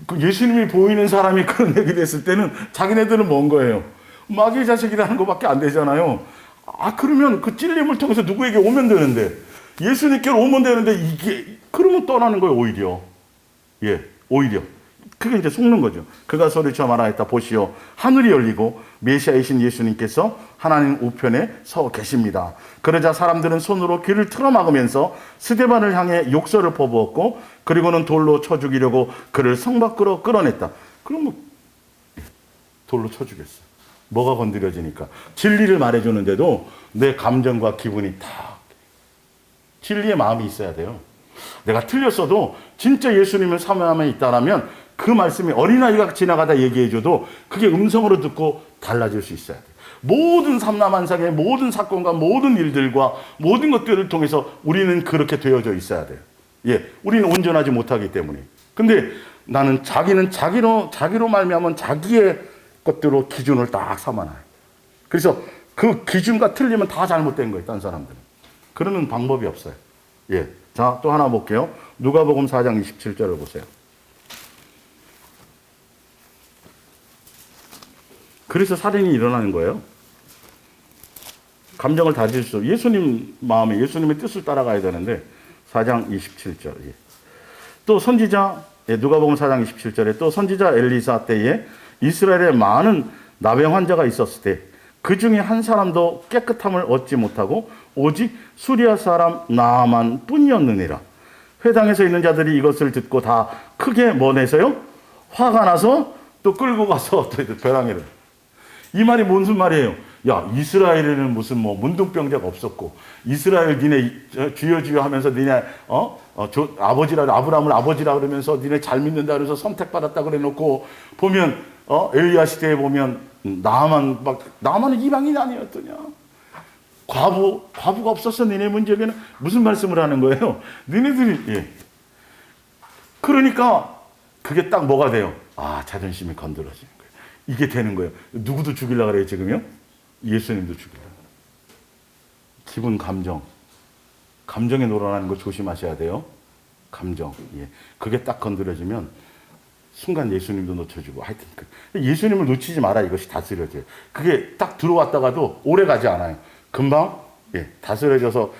S1: 그 예수님이 보이는 사람이 그런 얘기를 했을 때는 자기네들은 뭔 거예요? 마귀의 자식이라는 것밖에 안 되잖아요. 아, 그러면 그 찔림을 통해서 누구에게 오면 되는데 예수님께로 오면 되는데 이게 그러면 떠나는 거예요, 오히려. 예, 오히려. 그게 이제 속는 거죠. 그가 소리쳐 말하였다. 보시오, 하늘이 열리고 메시아이신 예수님께서 하나님 우편에 서 계십니다. 그러자 사람들은 손으로 귀를 틀어막으면서 스데반을 향해 욕설을 퍼부었고 그리고는 돌로 쳐 죽이려고 그를 성 밖으로 끌어냈다. 그러면 돌로 쳐 죽였어. 뭐가 건드려지니까. 진리를 말해주는데도 내 감정과 기분이 다 진리의 마음이 있어야 돼요. 내가 틀렸어도 진짜 예수님을 사모함에 있다라면 그 말씀이 어린아이가 지나가다 얘기해줘도 그게 음성으로 듣고 달라질 수 있어야 돼요. 모든 삼라만상의 모든 사건과 모든 일들과 모든 것들을 통해서 우리는 그렇게 되어져 있어야 돼요. 예, 우리는 온전하지 못하기 때문에. 근데 나는 자기는 자기로 말미암은 자기의 것대로 기준을 딱 삼아놔요. 그래서 그 기준과 틀리면 다 잘못된 거예요, 딴 사람들은. 그러는 방법이 없어요. 예. 자, 또 하나 볼게요. 누가복음 4장 27절을 보세요. 그래서 살인이 일어나는 거예요. 감정을 다질 수, 예수님 마음에 예수님의 뜻을 따라가야 되는데 4장 27절. 예. 또 선지자, 예, 누가복음 4장 27절에 또 선지자 엘리사 때에 이스라엘에 많은 나병 환자가 있었을 때 그 중에 한 사람도 깨끗함을 얻지 못하고 오직 수리아 사람 나아만 뿐이었느니라. 회당에서 있는 자들이 이것을 듣고 다 크게 뭐내서요? 화가 나서 또 끌고 가서 또 벼랑에를. 이 말이 무슨 말이에요? 야, 이스라엘에는 무슨 뭐 문둥병자가 없었고 이스라엘 니네 주여 주여 하면서 니네 아버지라 아브라함을 아버지라 그러면서 니네 잘 믿는다 그래서 선택받았다 그래 놓고 보면 엘리야 시대에 보면 나만은 이방인이 아니었더냐. 과부가 없었어 니네 문제에는. 무슨 말씀을 하는 거예요? 니네들이 예. 그러니까 그게 딱 뭐가 돼요? 아, 자존심이 건드려지는 거예요. 이게 되는 거예요. 누구도 죽이려고 그래요 지금요? 예수님도 죽이려고 그래요. 기분, 감정에 놀아나는 거 조심하셔야 돼요. 감정. 예. 그게 딱 건드려지면 순간 예수님도 놓쳐주고 하여튼 예수님을 놓치지 마라. 이것이 다스려져요. 그게 딱 들어왔다가도 오래 가지 않아요. 금방 예, 다스려져서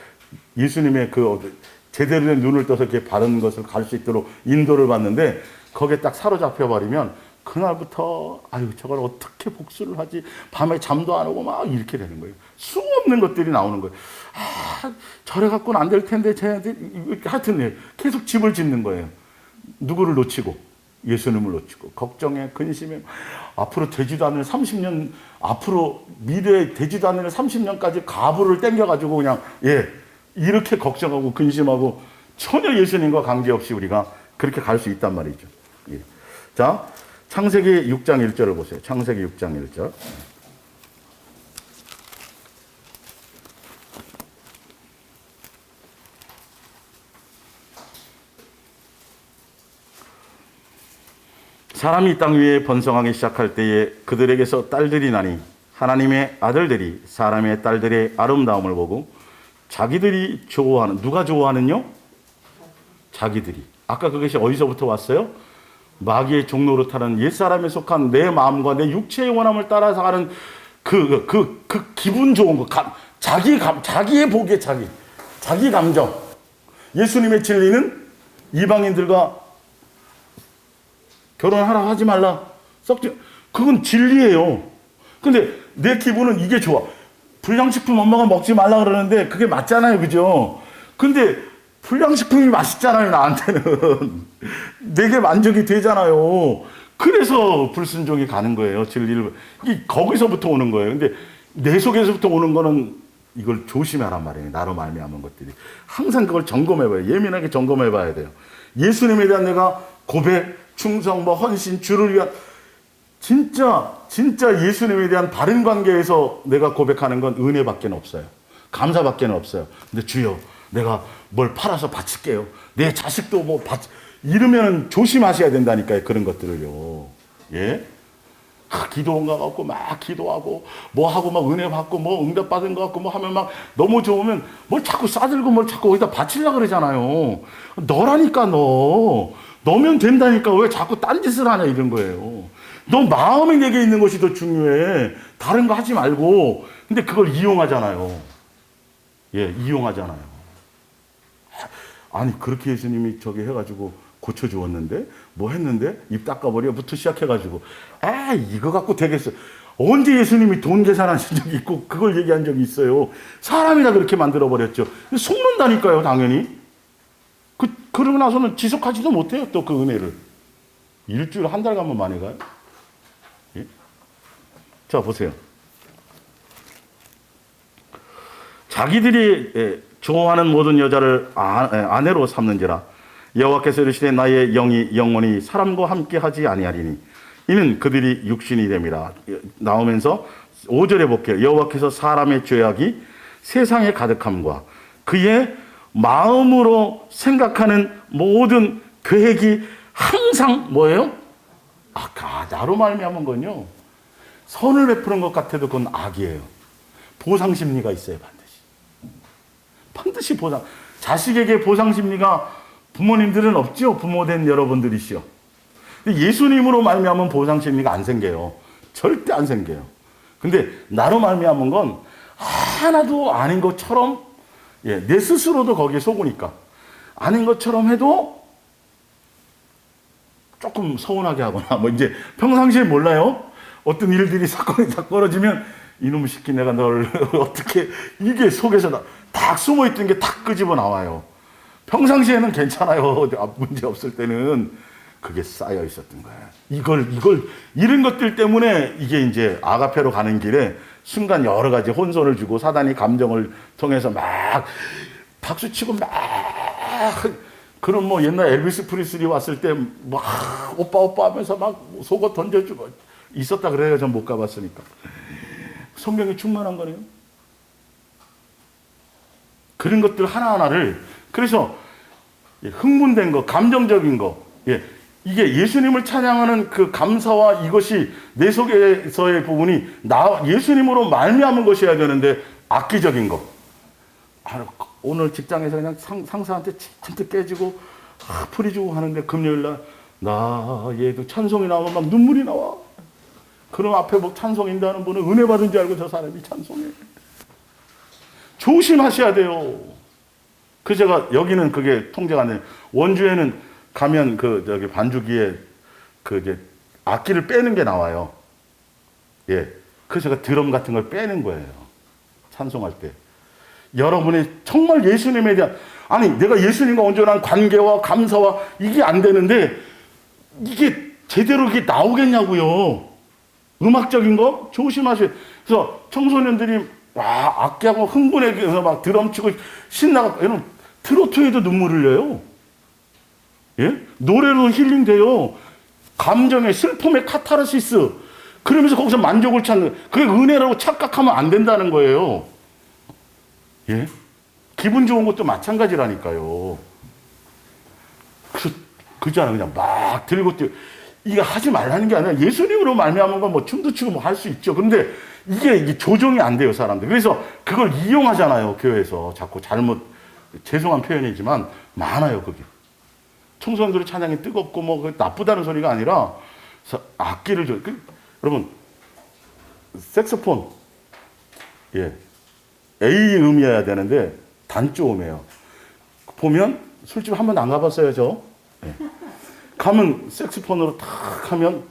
S1: 예수님의 그 제대로 된 눈을 떠서 이렇게 바른 것을 갈 수 있도록 인도를 받는데 거기에 딱 사로잡혀 버리면 그날부터 아유 저걸 어떻게 복수를 하지, 밤에 잠도 안 오고 막 이렇게 되는 거예요. 수없는 것들이 나오는 거예요. 아 저래 갖고는 안 될 텐데 쟤네들 하여튼 계속 집을 짓는 거예요. 누구를 놓치고 예수님을 놓치고 걱정에 근심에 앞으로 되지도 않을 30년 앞으로 미래에 되지도 않을 30년까지 가부를 땡겨가지고 그냥 예 이렇게 걱정하고 근심하고 전혀 예수님과 관계없이 우리가 그렇게 갈 수 있단 말이죠. 예. 자 창세기 6장 1절을 보세요. 창세기 6장 1절. 사람이 땅 위에 번성하기 시작할 때에 그들에게서 딸들이 나니 하나님의 아들들이 사람의 딸들의 아름다움을 보고 자기들이 좋아하는, 누가 좋아하는요? 자기들이. 아까 그것이 어디서부터 왔어요? 마귀의 종노릇하는 옛사람에 속한 내 마음과 내 육체의 원함을 따라서 가는 그 기분 좋은 거, 자기의 보기에 자기 감정. 예수님의 진리는 이방인들과 결혼하라 하지 말라. 그건 진리예요. 근데 내 기분은 이게 좋아. 불량식품 엄마가 먹지 말라 그러는데 그게 맞잖아요. 그죠? 근데 불량식품이 맛있잖아요. 나한테는. 내게 만족이 되잖아요. 그래서 불순종이 가는 거예요. 진리를. 거기서부터 오는 거예요. 근데 내 속에서부터 오는 거는 이걸 조심하란 말이에요. 나로 말미암은 것들이. 항상 그걸 점검해봐요. 예민하게 점검해봐야 돼요. 예수님에 대한 내가 고백, 충성, 뭐 헌신, 주를 위한 진짜 예수님에 대한 바른 관계에서 내가 고백하는 건 은혜밖에 없어요. 감사밖에 없어요. 근데 주여, 내가 뭘 팔아서 바칠게요. 내 자식도 뭐 이러면 조심하셔야 된다니까요. 그런 것들을요. 예? 기도원가 갖고 막 기도하고 뭐 하고 막 은혜 받고 뭐 응답 받은 거 같고 뭐 하면 막 너무 좋으면 뭘 자꾸 싸들고 뭘 자꾸 어디다 바치려고 그러잖아요. 너라니까 너면 된다니까 왜 자꾸 딴짓을 하냐 이런 거예요. 너 마음이 내게 있는 것이 더 중요해. 다른 거 하지 말고. 근데 그걸 이용하잖아요. 예, 이용하잖아요. 아니 그렇게 예수님이 저기 해가지고 고쳐주었는데 뭐 했는데 입 닦아버려부터 시작해가지고 이거 갖고 되겠어. 언제 예수님이 돈 계산하신 적이 있고 그걸 얘기한 적이 있어요. 사람이 다 그렇게 만들어버렸죠. 속는다니까요. 당연히. 그러고 나서는 지속하지도 못해요. 또 그 은혜를. 일주일 한 달 가면 만에 가요. 예? 자 보세요. 자기들이 좋아하는 모든 여자를 아내로 삼는지라 여호와께서 이르시되 나의 영이 영원히 사람과 함께 하지 아니하리니 이는 그들이 육신이 됨이라. 나오면서 5절에 볼게요. 여호와께서 사람의 죄악이 세상에 가득함과 그의 마음으로 생각하는 모든 계획이 항상 뭐예요? 나로 말미암은 건요, 선을 베푸는 것 같아도 그건 악이에요. 보상심리가 있어요. 반드시 보상. 자식에게 보상심리가 부모님들은 없죠. 부모된 여러분들이시요. 근데 예수님으로 말미암은 보상심리가 안 생겨요. 절대 안 생겨요. 근데 나로 말미암은 건 하나도 아닌 것처럼, 내 스스로도 거기에 속으니까 아닌 것처럼 해도 조금 서운하게 하거나 뭐 이제 평상시에 몰라요. 어떤 일들이 사건이 딱 벌어지면 이놈의 새끼 내가 널 어떻게, 이게 속에서 딱 숨어있던 게 탁 끄집어 나와요. 평상시에는 괜찮아요. 문제 없을 때는. 그게 쌓여 있었던 거예요. 이런 것들 때문에 이게 이제 아가페로 가는 길에 순간 여러 가지 혼선을 주고 사단이 감정을 통해서 막 박수치고 막, 그럼 뭐 옛날 엘비스 프리슬리 왔을 때 막 오빠 하면서 막 속옷 던져주고 있었다 그래요. 전 못 가봤으니까. 성경이 충만한 거네요. 그런 것들 하나하나를, 그래서 흥분된 거, 감정적인 거, 이게 예수님을 찬양하는 그 감사와 이것이 내 속에서의 부분이 예수님으로 말미암은 것이어야 되는데 악기적인 거. 오늘 직장에서 그냥 상사한테 잔뜩 깨지고 풀이 주고 하는데 금요일날 얘도 찬송이 나오면 막 눈물이 나와. 그럼 앞에 뭐 찬송인다는 분은 은혜 받은 줄 알고 저 사람이 찬송해. 조심하셔야 돼요. 제가 여기는 그게 통제가 안 돼요. 원주에는 가면 저기 반주기에 이제 악기를 빼는 게 나와요. 그래서 제가 드럼 같은 걸 빼는 거예요. 찬송할 때. 여러분이 정말 예수님에 대한, 내가 예수님과 온전한 관계와 감사와 이게 안 되는데 이게 제대로 이게 나오겠냐고요. 음악적인 거 조심하세요. 그래서 청소년들이 악기하고 흥분해서 막 드럼 치고 신나고, 여러분 트로트에도 눈물 흘려요. 노래로 힐링돼요. 감정의 슬픔의 카타르시스. 그러면서 거기서 만족을 찾는, 그게 은혜라고 착각하면 안 된다는 거예요. 기분 좋은 것도 마찬가지라니까요. 그잖아요. 그냥 막 들고 뛰어. 이게 하지 말라는 게 아니라 예수님으로 말미암은 건 뭐 춤도 추고 뭐 할 수 있죠. 근데 이게 조정이 안 돼요, 사람들. 그래서 그걸 이용하잖아요, 교회에서. 자꾸 죄송한 표현이지만 많아요, 그게. 청소년들의 찬양이 뜨겁고 뭐 나쁘다는 소리가 아니라 악기를 여러분, 색소폰, A 음이어야 되는데 단조음이에요. 보면 술집 한 번도 안 가봤어요, 저. 가면 색소폰으로 탁 하면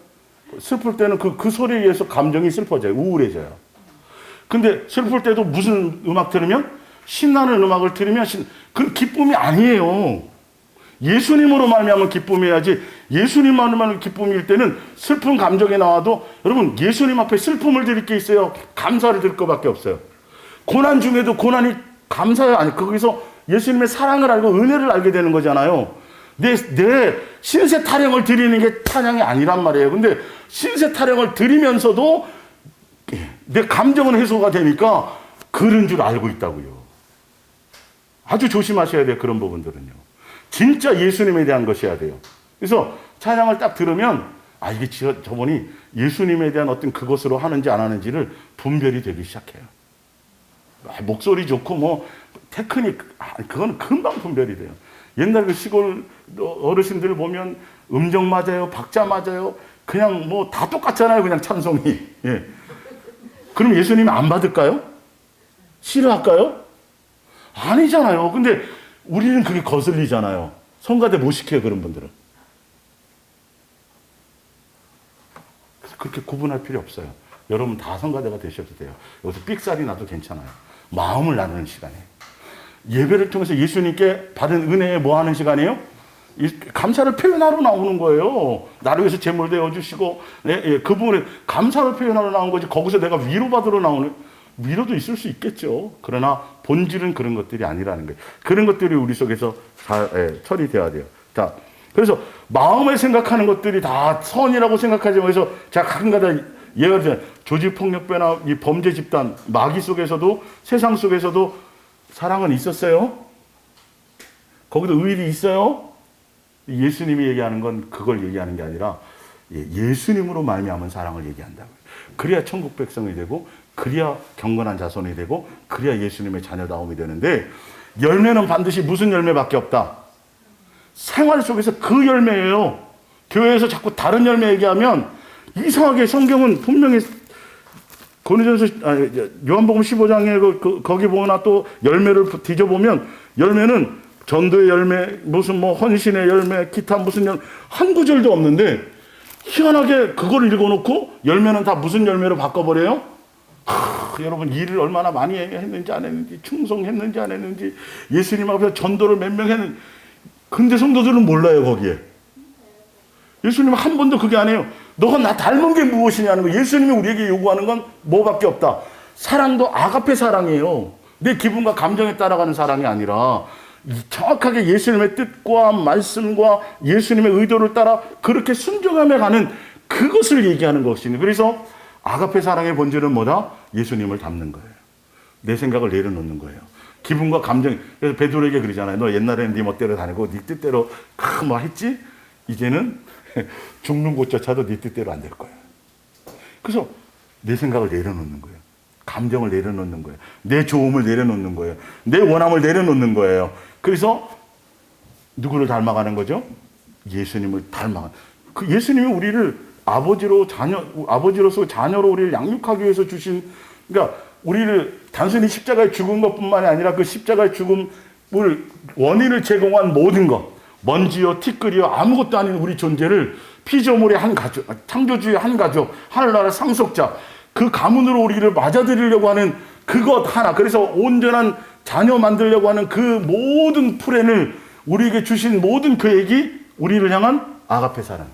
S1: 슬플 때는 그 소리에 의해서 감정이 슬퍼져요. 우울해져요. 근데 슬플 때도 무슨 음악 들으면, 신나는 음악을 들으면 그 기쁨이 아니에요. 예수님으로 말미암은 기쁨이어야지. 예수님만 말미암은 기쁨일 때는 슬픈 감정이 나와도, 여러분 예수님 앞에 슬픔을 드릴 게 있어요? 감사를 드릴 것밖에 없어요. 고난 중에도 고난이 감사야. 거기서 예수님의 사랑을 알고 은혜를 알게 되는 거잖아요. 내 신세 타령을 드리는 게 찬양이 아니란 말이에요. 근데 신세 타령을 드리면서도 내 감정은 해소가 되니까 그런 줄 알고 있다고요. 아주 조심하셔야 돼요. 그런 부분들은요. 진짜 예수님에 대한 것이어야 돼요. 그래서 찬양을 딱 들으면 이게 저분이 예수님에 대한 어떤 그것으로 하는지 안 하는지를 분별이 되기 시작해요. 목소리 좋고 뭐 테크닉 그건 금방 분별이 돼요. 옛날 그 시골 어르신들 보면 음정 맞아요, 박자 맞아요. 그냥 뭐 다 똑같잖아요. 그냥 찬송이. 예. 그럼 예수님이 안 받을까요? 싫어할까요? 아니잖아요. 근데 우리는 그게 거슬리잖아요. 성가대 못 시켜요, 그런 분들은. 그렇게 구분할 필요 없어요. 여러분 다 성가대가 되셔도 돼요. 여기서 삑살이 나도 괜찮아요. 마음을 나누는 시간이에요. 예배를 통해서 예수님께 받은 은혜에 뭐 하는 시간이에요? 감사를 표현하러 나오는 거예요. 나를 위해서 제물 되어주시고, 그 부분에 감사를 표현하러 나온 거지, 거기서 내가 위로받으러 나오는, 위로도 있을 수 있겠죠. 그러나 본질은 그런 것들이 아니라는 거예요. 그런 것들이 우리 속에서 잘 처리되어야 돼요. 자, 그래서 마음에 생각하는 것들이 다 선이라고 생각하지만, 그래서 제가 가끔가다 예가 들면 조직폭력배나 이 범죄 집단, 마귀 속에서도, 세상 속에서도 사랑은 있었어요? 거기도 의리 있어요? 예수님이 얘기하는 건 그걸 얘기하는 게 아니라 예수님으로 말미암은 사랑을 얘기한다고요. 그래야 천국 백성이 되고, 그래야 경건한 자손이 되고, 그래야 예수님의 자녀다움이 되는데, 열매는 반드시 무슨 열매밖에 없다? 생활 속에서 그 열매예요. 교회에서 자꾸 다른 열매 얘기하면 이상하게 성경은 분명히 요한복음 15장에 거기 보거나 또 열매를 뒤져보면 열매는 전도의 열매, 무슨 뭐 헌신의 열매, 기타 무슨 열매, 한 구절도 없는데 희한하게 그걸 읽어놓고 열매는 다 무슨 열매로 바꿔버려요? 여러분 일을 얼마나 많이 했는지 안 했는지, 충성했는지 안 했는지, 예수님 앞에서 전도를 몇 명 했는지. 근데 성도들은 몰라요, 거기에. 예수님은 한 번도 그게 안 해요. 너가 나 닮은 게 무엇이냐는 거. 예수님이 우리에게 요구하는 건 뭐밖에 없다. 사랑도 아가페 사랑이에요. 내 기분과 감정에 따라가는 사랑이 아니라 정확하게 예수님의 뜻과 말씀과 예수님의 의도를 따라 그렇게 순종하며 가는 그것을 얘기하는 것이니. 그래서 아가페 사랑의 본질은 뭐다? 예수님을 닮는 거예요. 내 생각을 내려놓는 거예요. 기분과 감정. 그래서 베드로에게 그러잖아요. 너 옛날에는 네 멋대로 다니고 네 뜻대로 뭐 했지? 이제는 죽는 곳조차도 네 뜻대로 안 될 거예요. 그래서 내 생각을 내려놓는 거예요. 감정을 내려놓는 거예요. 내 좋음을 내려놓는 거예요. 내 원함을 내려놓는 거예요. 그래서 누구를 닮아가는 거죠? 예수님을 닮아가는. 그 예수님이 우리를 아버지로서 자녀로 우리를 양육하기 위해서 주신, 그러니까 우리를 단순히 십자가에 죽은 것뿐만이 아니라 그 십자가의 죽음을 원인을 제공한 모든 것, 먼지요, 티끌이요, 아무것도 아닌 우리 존재를 피조물의 한 가족, 창조주의 한 가족, 하늘나라 상속자, 그 가문으로 우리를 맞아들이려고 하는 그것 하나. 그래서 온전한 자녀 만들려고 하는 그 모든 플랜을 우리에게 주신 모든 계획이 우리를 향한 아가페 사랑.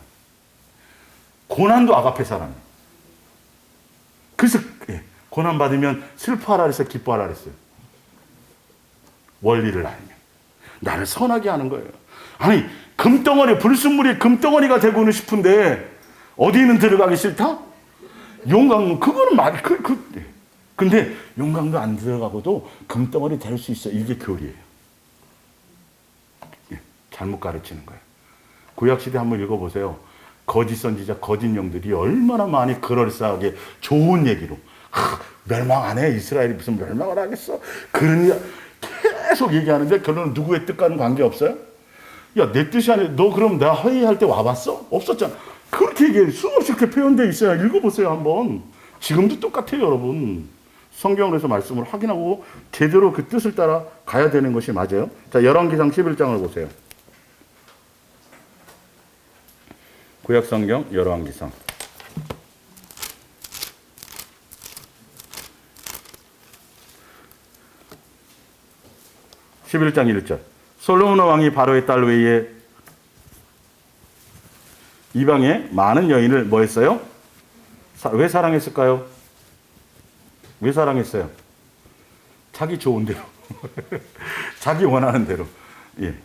S1: 고난도 아가페 사랑. 그래서 고난 받으면 슬퍼하라 그랬어요, 기뻐하라 그랬어요. 원리를 알면. 나를 선하게 하는 거예요. 아니, 금덩어리, 불순물이 금덩어리가 되고는 싶은데 어디는 들어가기 싫다? 용광로, 그거는 근데 용광로 안 들어가고도 금덩어리 될 수 있어. 이게 교리예요. 잘못 가르치는 거예요. 구약시대 한번 읽어보세요. 거짓 선지자, 거짓 영들이 얼마나 많이 그럴싸하게 좋은 얘기로 멸망 안 해. 이스라엘이 무슨 멸망을 하겠어. 그런 계속 얘기하는데 결론은 누구의 뜻과는 관계없어요? 야, 내 뜻이 아니라 너 그럼 나 회의할 때 와봤어? 없었잖아. 그렇게 얘기해. 수없이 그렇게 표현되어 있어요. 읽어보세요, 한번. 지금도 똑같아요, 여러분. 성경에서 말씀을 확인하고 제대로 그 뜻을 따라 가야 되는 것이 맞아요. 자, 열왕기상 11장을 보세요. 구약성경 열왕기상. (11장 1절) 솔로몬 왕이 바로의 딸 외에 이방의 많은 여인을 뭐 했어요? 왜 사랑했을까요? 왜 사랑했어요? 자기 좋은 대로. 자기 원하는 대로. 예.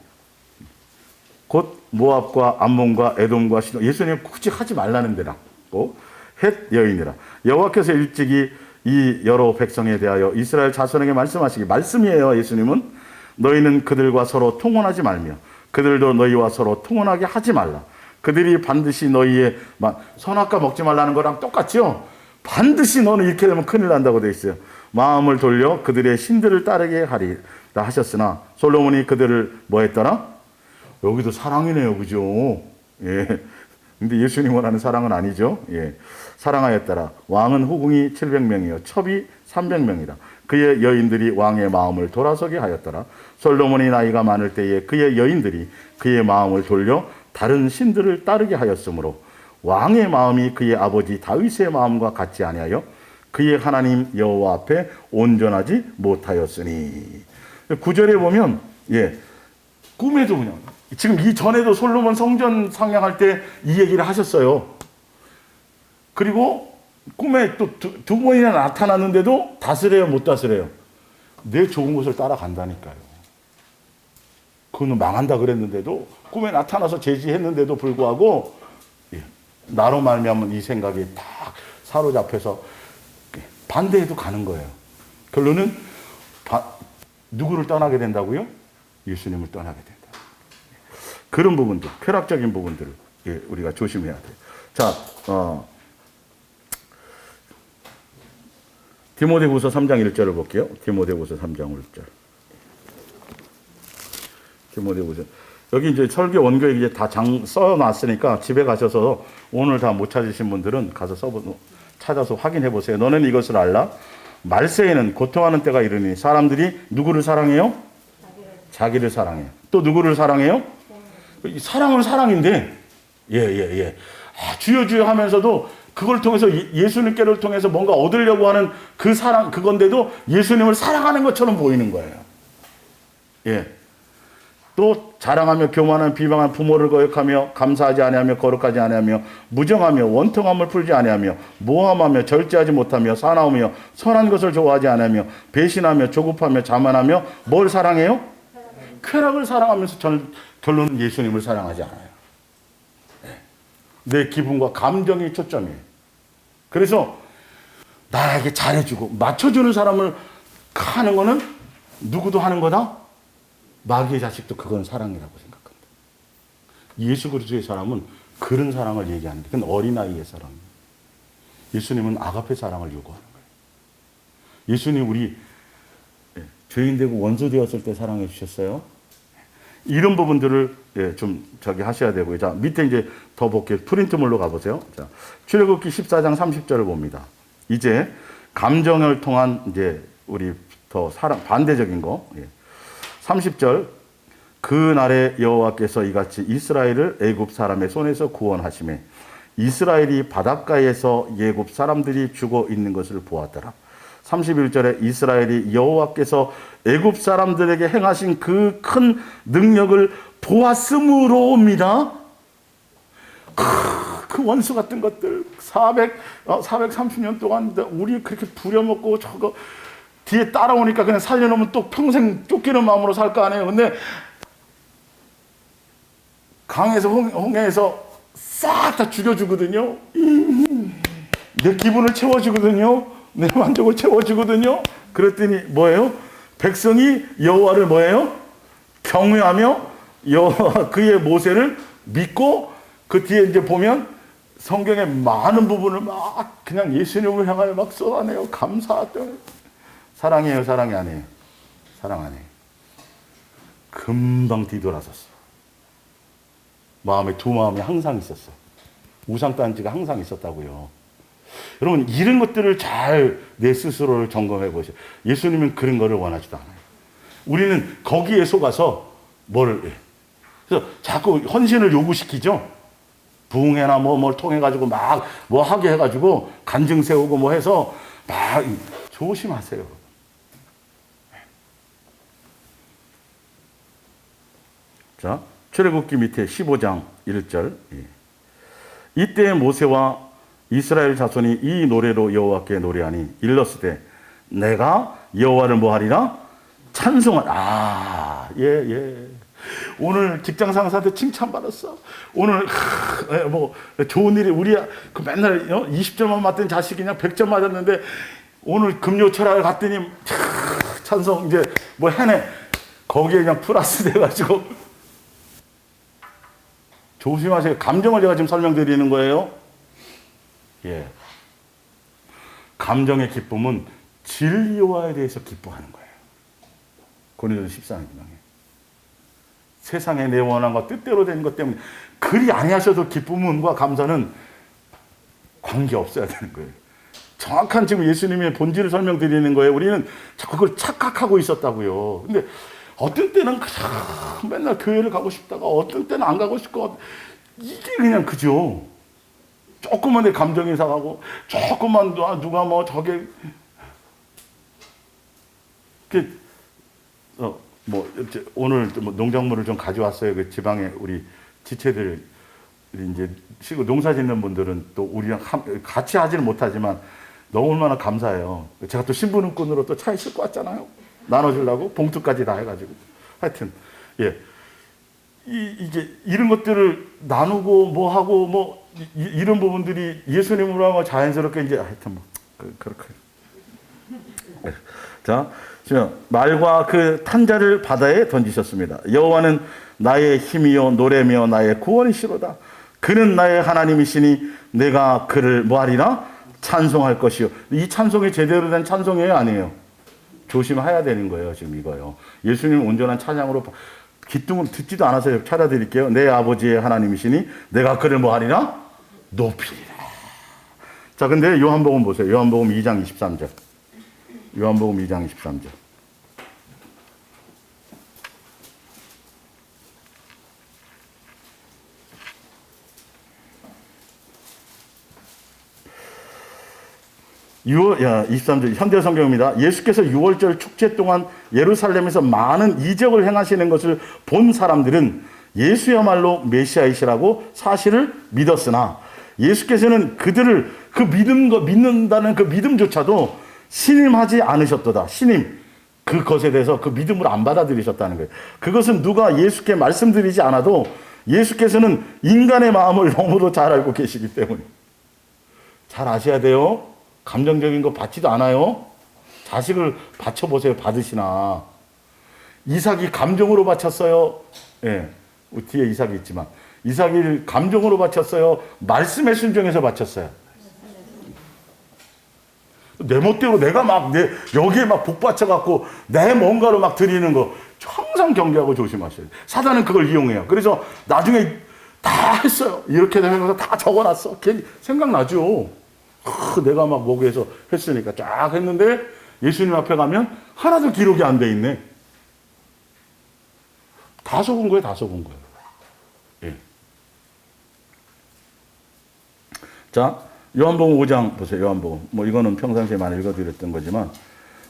S1: 곧 모압과 암몬과 에돔과 시돈. 예수님 굳이 하지 말라는 데라. 헷 여인이라. 여호와께서 일찍이 이 여러 백성에 대하여 이스라엘 자손에게 말씀하시기. 말씀이에요. 예수님은 너희는 그들과 서로 통혼하지 말며 그들도 너희와 서로 통혼하게 하지 말라. 그들이 반드시 너희의 선악과 먹지 말라는 거랑 똑같죠. 반드시 너는 이렇게 되면 큰일 난다고 되어 있어요. 마음을 돌려 그들의 신들을 따르게 하리라 하셨으나 솔로몬이 그들을 뭐 했더라? 여기도 사랑이네요. 그죠? 예. 근데 예수님 원하는 사랑은 아니죠. 예. 사랑하였더라. 왕은 후궁이 700명이요. 첩이 300명이라. 그의 여인들이 왕의 마음을 돌아서게 하였더라. 솔로몬이 나이가 많을 때에 그의 여인들이 그의 마음을 돌려 다른 신들을 따르게 하였으므로 왕의 마음이 그의 아버지 다윗의 마음과 같지 아니하여 그의 하나님 여호와 앞에 온전하지 못하였으니. 9절에 보면 꿈에도 그냥 지금 이 전에도 솔로몬 성전 상냥할 때 이 얘기를 하셨어요. 그리고 꿈에 또 두 번이나 나타났는데도 다스려요, 못 다스려요? 내 좋은 것을 따라간다니까요. 그거는 망한다 그랬는데도 꿈에 나타나서 제지했는데도 불구하고 나로 말미암은 이 생각이 딱 사로잡혀서 반대해도 가는 거예요. 결론은 누구를 떠나게 된다고요? 예수님을 떠나게 된다. 그런 부분들, 쾌락적인 부분들을 우리가 조심해야 돼요. 자, 디모데후서 3장 1절을 볼게요. 디모데후서 3장 1절. 디모데후서. 여기 이제 설교 원고 이제 다 써놨으니까 집에 가셔서 오늘 다 못 찾으신 분들은 가서 찾아서 확인해 보세요. 너는 이것을 알라. 말세에는 고통하는 때가 이르니 사람들이 누구를 사랑해요? 자기를 사랑해요. 또 누구를 사랑해요? 사랑은 사랑인데, 주여 주여 하면서도 그걸 통해서 예수님께를 통해서 뭔가 얻으려고 하는 그 사랑, 그건데도 예수님을 사랑하는 것처럼 보이는 거예요. 또 자랑하며 교만한 비방한 부모를 거역하며 감사하지 아니하며 거룩하지 아니하며 무정하며 원통함을 풀지 아니하며 모함하며 절제하지 못하며 사나우며 선한 것을 좋아하지 아니하며 배신하며 조급하며 자만하며 뭘 사랑해요? 쾌락을 사랑하면서 결론은 예수님을 사랑하지 않아요. 내 기분과 감정이 초점이에요. 그래서 나에게 잘해주고 맞춰주는 사람을 하는 거는 누구도 하는 거다? 마귀의 자식도 그건 사랑이라고 생각합니다. 예수 그리스도의 사람은 그런 사랑을 얘기하는 게 그건 어린아이의 사랑이에요. 예수님은 아가페 사랑을 요구하는 거예요. 예수님 우리 죄인 되고 원수 되었을 때 사랑해 주셨어요. 이런 부분들을 좀 하셔야 되고요. 자, 밑에 이제 더 볼게요. 프린트물로 가보세요. 자, 출애굽기 14장 30절을 봅니다. 이제 감정을 통한 이제 우리 더 반대적인 거. 30절. 그날에 여호와께서 이같이 이스라엘을 애굽 사람의 손에서 구원하시매 이스라엘이 바닷가에서 애굽 사람들이 죽어 있는 것을 보았더라. 31절에 이스라엘이 여호와께서 애굽 사람들에게 행하신 그 큰 능력을 보았으므로입니다. 그 원수 같은 것들 430년 동안 우리 그렇게 부려먹고 저거 뒤에 따라오니까 그냥 살려놓으면 또 평생 쫓기는 마음으로 살 거 아니에요. 근데 강에서 홍해에서 싹 다 죽여주거든요. 내 기분을 채워주거든요. 내 만족을 채워주거든요. 그랬더니 뭐예요? 백성이 여호와를 뭐예요? 경외하며 여호와 그의 모세를 믿고 그 뒤에 이제 보면 성경의 많은 부분을 막 그냥 예수님을 향하여 막 쏟아내요. 감사하던 사랑이에요, 사랑이 아니에요? 사랑 아니에요. 금방 뒤돌아섰어. 마음에 두 마음이 항상 있었어. 우상단지가 항상 있었다고요. 여러분 이런 것들을 잘 내 스스로를 점검해 보세요. 예수님은 그런 거를 원하지도 않아요. 우리는 거기에 속아서 그래서 자꾸 헌신을 요구시키죠. 부흥회나 뭘 통해 가지고 막 뭐 하게 해 가지고 간증 세우고 뭐 해서 막 조심하세요. 자, 출애굽기 밑에 15장 1절. 이때 모세와 이스라엘 자손이 이 노래로 여호와께 노래하니 일렀을 때 내가 여호와를 뭐 하리라? 찬송하라. 오늘 직장 상사한테 칭찬받았어. 오늘 뭐 좋은 일이 우리 그 맨날 20점만 맞던 자식이 그냥 100점 맞았는데 오늘 금요철학을 갔더니 찬성 이제 뭐 해내. 거기에 그냥 플러스 돼가지고 조심하세요. 감정을 제가 지금 설명드리는 거예요. 예. 감정의 기쁨은 진리와에 대해서 기뻐하는 거예요. 고린도서 14장 2장에. 세상의 내 원함과 뜻대로 되는 것 때문에 그리 아니하셔도 기쁨과 감사는 관계 없어야 되는 거예요. 정확한 지금 예수님의 본질을 설명드리는 거예요. 우리는 자꾸 그걸 착각하고 있었다고요. 근데 어떤 때는 그냥 맨날 교회를 가고 싶다가 어떤 때는 안 가고 싶고 이게 그냥 그죠. 조금만 내 감정이 상하고 조금만 누가 뭐 저게 뭐 오늘 뭐 농작물을 좀 가져왔어요. 그 지방에 우리 지체들 이제 시고 농사 짓는 분들은 또 우리랑 같이 하지는 못하지만 너무 얼마나 감사해요. 제가 또 신부님꾼으로 또 차에 싣고 왔잖아요. 나눠주려고 봉투까지 다 해가지고 하여튼 예 이게 이런 것들을 나누고 뭐 하고 뭐 이런 부분들이 예수님으로 하면 자연스럽게 이제 하여튼 뭐 그렇게 네. 자. 말과 그 탄자를 바다에 던지셨습니다. 여호와는 나의 힘이요 노래며 나의 구원이시로다. 그는 나의 하나님이시니 내가 그를 뭐하리라? 찬송할 것이요. 이 찬송이 제대로 된 찬송이에요? 아니에요? 조심해야 되는 거예요. 지금 이거요. 예수님 온전한 찬양으로 기둥을 듣지도 않아서 차려드릴게요. 내 아버지의 하나님이시니 내가 그를 뭐하리라? 높이리라. 자, 근데 요한복음 보세요. 요한복음 2장 23절. 요한복음 2장 23절. 야, 23절 현대 성경입니다. 예수께서 6월절 축제 동안 예루살렘에서 많은 이적을 행하시는 것을 본 사람들은 예수야말로 메시아이시라고 사실을 믿었으나 예수께서는 그들을 믿는다는 그 믿음조차도 신임하지 않으셨도다. 신임. 그것에 대해서 그 믿음으로 안 받아들이셨다는 거예요. 그것은 누가 예수께 말씀드리지 않아도 예수께서는 인간의 마음을 너무도 잘 알고 계시기 때문에. 잘 아셔야 돼요. 감정적인 거 받지도 않아요. 자식을 바쳐보세요. 받으시나. 이삭이 감정으로 바쳤어요. 예. 뒤에 이삭이 있지만. 이삭이 감정으로 바쳤어요. 말씀에 순종해서 바쳤어요. 내 멋대로 내가 막 여기에 막 복받쳐갖고 내 뭔가로 막 드리는 거 항상 경계하고 조심하셔야 돼요. 사단은 그걸 이용해요. 그래서 나중에 다 했어요. 이렇게 되면서 다 적어놨어. 괜히 생각나죠. 내가 막 목에서 했으니까 쫙 했는데 예수님 앞에 가면 하나도 기록이 안 돼 있네. 다 속은 거예요. 다 속은 거예요. 예. 자, 요한복음 5장 보세요. 요한복음. 뭐 이거는 평상시에 많이 읽어드렸던 거지만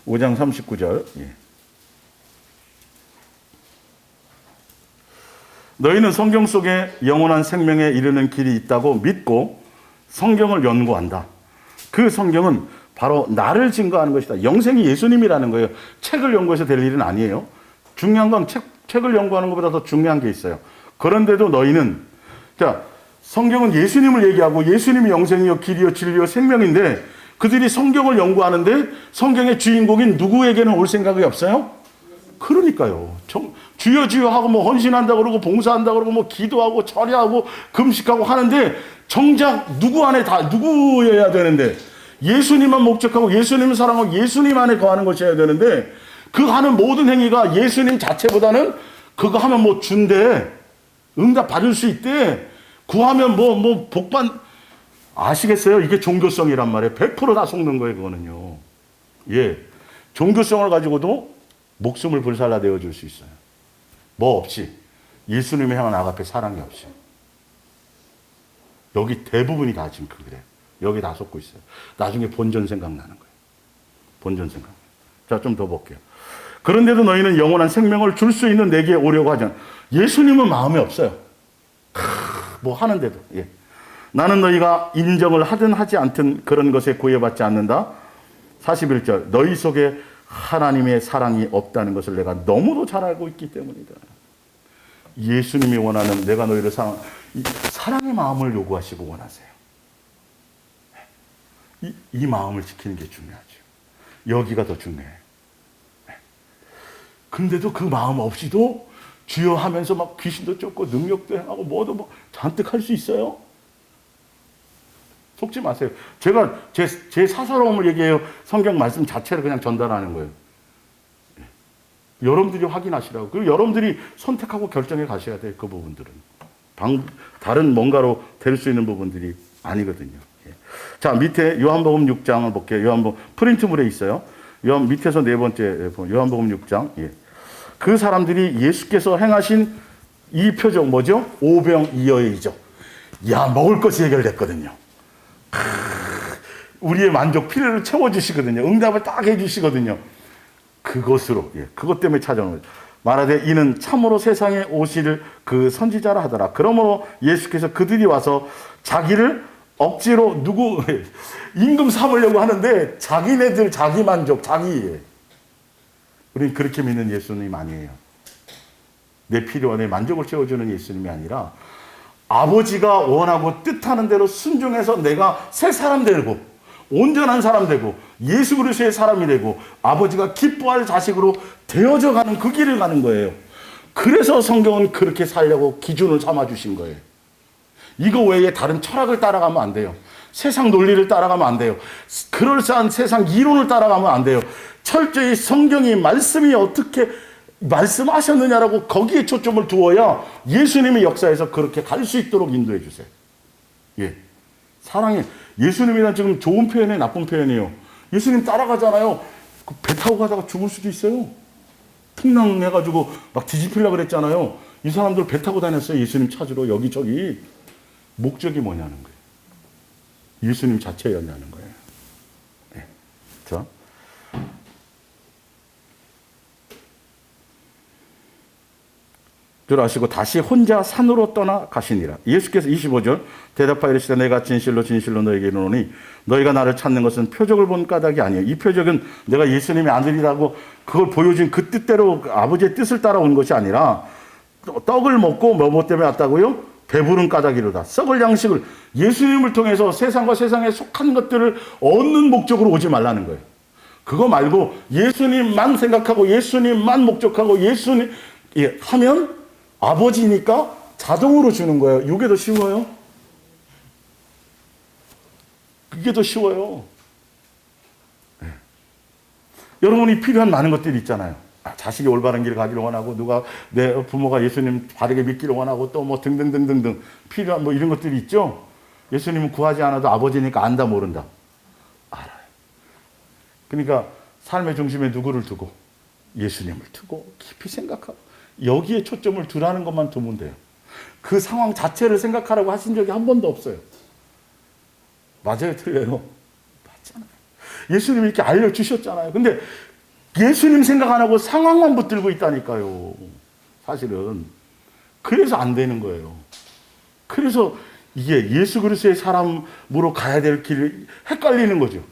S1: 5장 39절. 예. 너희는 성경 속에 영원한 생명에 이르는 길이 있다고 믿고 성경을 연구한다. 그 성경은 바로 나를 증거하는 것이다. 영생이 예수님이라는 거예요. 책을 연구해서 될 일은 아니에요. 중요한 건 책을 연구하는 것보다 더 중요한 게 있어요. 그런데도 너희는 성경은 예수님을 얘기하고 예수님이 영생이요 길이요 진리요 생명인데 그들이 성경을 연구하는데 성경의 주인공인 누구에게는 올 생각이 없어요? 그러니까요. 주여 주여 하고 뭐 헌신한다 그러고 봉사한다 그러고 뭐 기도하고 절야하고 금식하고 하는데 정작 누구 안에 다 누구여야 되는데 예수님만 목적하고 예수님을 사랑하고 예수님 안에 거하는 것이어야 되는데 그 하는 모든 행위가 예수님 자체보다는 그거 하면 뭐 준대 응답 받을 수 있대 구하면 뭐 복받 아시겠어요? 이게 종교성이란 말이에요. 100% 다 속는 거예요. 그거는요. 예, 종교성을 가지고도 목숨을 불살라 내어줄 수 있어요. 뭐 없이 예수님을 향한 아가페 사랑이 없이 여기 대부분이 다 지금 그래요. 여기 다 속고 있어요. 나중에 본전 생각나는 거예요. 본전 생각. 자, 좀 더 볼게요. 그런데도 너희는 영원한 생명을 줄 수 있는 내게 오려고 하잖아. 예수님은 마음에 없어요. 뭐 하는데도. 예. 나는 너희가 인정을 하든 하지 않든 그런 것에 구애받지 않는다. 41절. 너희 속에 하나님의 사랑이 없다는 것을 내가 너무도 잘 알고 있기 때문이다. 예수님이 원하는 내가 너희를 사랑의 마음을 요구하시고 원하세요. 이 마음을 지키는 게 중요하죠. 여기가 더 중요해요. 근데도 그 마음 없이도 주여 하면서 막 귀신도 쫓고 능력도 행하고 뭐도 뭐 잔뜩 할 수 있어요. 속지 마세요. 제가 제 사사로움을 얘기해요. 성경 말씀 자체를 그냥 전달하는 거예요. 여러분들이 확인하시라고. 그리고 여러분들이 선택하고 결정해 가셔야 돼요. 그 부분들은. 다른 뭔가로 될 수 있는 부분들이 아니거든요. 자, 밑에 요한복음 6장을 볼게요. 요한복음 프린트물에 있어요. 밑에서 네 번째 요한복음 6장. 예. 그 사람들이 예수께서 행하신 이 표정 뭐죠? 오병이어이죠. 야, 먹을 것이 해결됐거든요. 우리의 만족, 필요를 채워주시거든요. 응답을 딱 해주시거든요. 그것으로, 그것 때문에 찾아오는 거죠. 말하되 이는 참으로 세상에 오실 그 선지자라 하더라. 그러므로 예수께서 그들이 와서 자기를 억지로 임금 삼으려고 하는데 자기네들 자기 만족, 자기. 우리는 그렇게 믿는 예수님 아니에요. 내 필요와 내 만족을 채워주는 예수님이 아니라 아버지가 원하고 뜻하는 대로 순종해서 내가 새 사람 되고 온전한 사람 되고 예수 그리스도의 사람이 되고 아버지가 기뻐할 자식으로 되어져 가는 그 길을 가는 거예요. 그래서 성경은 그렇게 살려고 기준을 삼아 주신 거예요. 이거 외에 다른 철학을 따라가면 안 돼요. 세상 논리를 따라가면 안 돼요. 그럴싸한 세상 이론을 따라가면 안 돼요. 철저히 성경이 말씀이 어떻게 말씀하셨느냐라고 거기에 초점을 두어야 예수님의 역사에서 그렇게 갈 수 있도록 인도해 주세요. 예. 사랑해. 예수님이란 지금 좋은 표현이에요, 나쁜 표현이에요. 예수님 따라가잖아요. 배 타고 가다가 죽을 수도 있어요. 풍랑해가지고 막 뒤집히려고 그랬잖아요. 이 사람들 배 타고 다녔어요. 예수님 찾으러 여기저기. 목적이 뭐냐는 거예요. 예수님 자체였냐는 거예요. 네. 자. 들어하시고 다시 혼자 산으로 떠나 가시니라. 예수께서 25절 대답하여 이르시되 내가 진실로 진실로 너에게 이르노니 너희가 나를 찾는 것은 표적을 본 까닭이 아니에요. 이 표적은 내가 예수님의 아들이라고 그걸 보여준 그 뜻대로 아버지의 뜻을 따라온 것이 아니라 떡을 먹고 뭐 때문에 왔다고요? 배부른 까닭이로다. 썩을 양식을 예수님을 통해서 세상과 세상에 속한 것들을 얻는 목적으로 오지 말라는 거예요. 그거 말고 예수님만 생각하고 예수님만 목적하고 예수님 하면 아버지니까 자동으로 주는 거예요. 이게 더 쉬워요. 그게 더 쉬워요. 네. 여러분이 필요한 많은 것들이 있잖아요. 자식이 올바른 길을 가기를 원하고 누가 내 부모가 예수님 바르게 믿기를 원하고 또 뭐 등등등등등 필요한 뭐 이런 것들이 있죠. 예수님은 구하지 않아도 아버지니까 안다 모른다. 알아요. 그러니까 삶의 중심에 누구를 두고 예수님을 두고 깊이 생각하고 여기에 초점을 두라는 것만 두면 돼요. 그 상황 자체를 생각하라고 하신 적이 한 번도 없어요. 맞아요, 틀려요? 맞잖아요. 예수님이 이렇게 알려주셨잖아요. 근데 예수님 생각 안 하고 상황만 붙들고 있다니까요. 사실은. 그래서 안 되는 거예요. 그래서 이게 예수 그리스도의 사람으로 가야 될 길이 헷갈리는 거죠.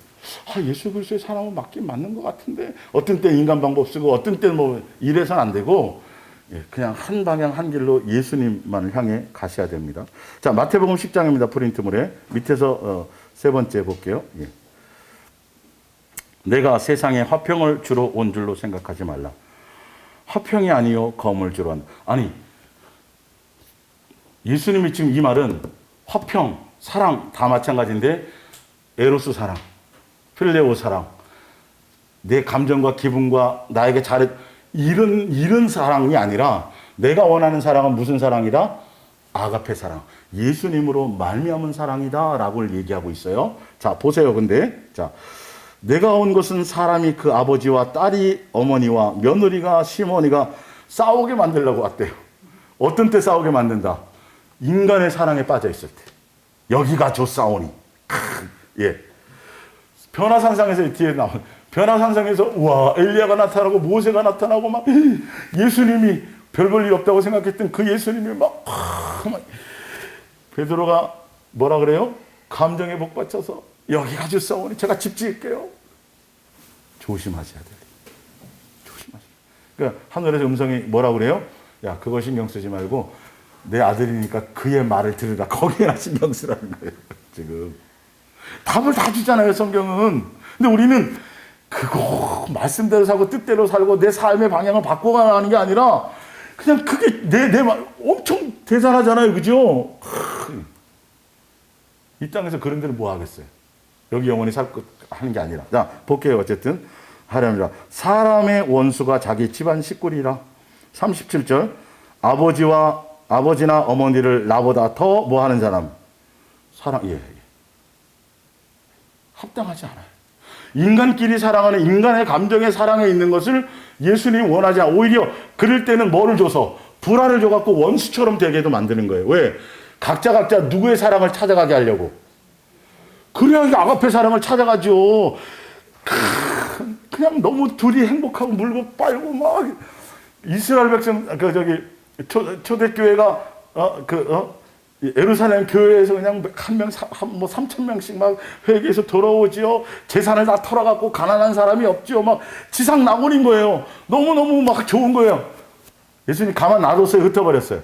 S1: 아, 예수 그리스도의 사람은 맞긴 맞는 것 같은데 어떤 때 인간 방법 쓰고 어떤 때는 뭐 이래서는 안 되고 그냥 한 방향 한 길로 예수님만을 향해 가셔야 됩니다. 자, 마태복음 10장입니다. 프린트물에 밑에서 세 번째 볼게요. 예. 내가 세상에 화평을 주러 온 줄로 생각하지 말라. 화평이 아니요 검을 주러 한다. 아니, 예수님이 지금 이 말은 화평, 사랑 다 마찬가지인데 에로스 사랑, 필레오 사랑, 내 감정과 기분과 나에게 잘해 이런 사랑이 아니라 내가 원하는 사랑은 무슨 사랑이다? 아가페 사랑. 예수님으로 말미암은 사랑이다라고 얘기하고 있어요. 자, 보세요. 근데 자, 내가 온 것은 사람이 그 아버지와 딸이 어머니와 며느리가 시어머니가 싸우게 만들려고 왔대요. 어떤 때 싸우게 만든다? 인간의 사랑에 빠져 있을 때. 여기가 좋사오니. 예. 변화산상에서 뒤에 나온 변화산상에서 우와 엘리야가 나타나고 모세가 나타나고 막 예수님이 별 볼 일 없다고 생각했던 그 예수님이 막 베드로가 뭐라 그래요? 감정에 복받쳐서 여기가 좋사오니 제가 집 지을게요. 조심하셔야 돼요. 조심하셔야 돼요. 그러니까 하늘에서 음성이 뭐라 그래요? 야, 그거 신경 쓰지 말고 내 아들이니까 그의 말을 들으라. 거기에나 신경 쓰라는 거예요. 지금 답을 다 주잖아요, 성경은. 근데 우리는 그거 말씀대로 살고 뜻대로 살고 내 삶의 방향을 바꿔가는 게 아니라 그냥 그게 내 말 엄청 대단하잖아요, 그죠? 이 땅에서 그런 데는 뭐 하겠어요? 여기 영원히 살 것 하는 게 아니라. 자, 볼게요. 어쨌든 하려니라. 사람의 원수가 자기 집안 식구리라. 37절. 아버지나 어머니를 나보다 더 뭐 하는 사람? 사랑, 예. 합당하지 않아요. 인간끼리 사랑하는 인간의 감정의 사랑에 있는 것을 예수님이 원하지 않아. 오히려 그럴 때는 뭐를 줘서? 불화를 줘갖고 원수처럼 되게도 만드는 거예요. 왜? 각자 누구의 사랑을 찾아가게 하려고. 그래야 아가페 사랑을 찾아가죠. 그냥 너무 둘이 행복하고 물고 빨고 막 이스라엘 백성 초대교회가 예루살렘 교회에서 그냥 한 명, 뭐 3,000명씩 막 회개해서 돌아오지요. 재산을 다 털어갖고 가난한 사람이 없지요. 막 지상 낙원인 거예요. 너무너무 막 좋은 거예요. 예수님 가만 놔뒀어요. 흩어버렸어요.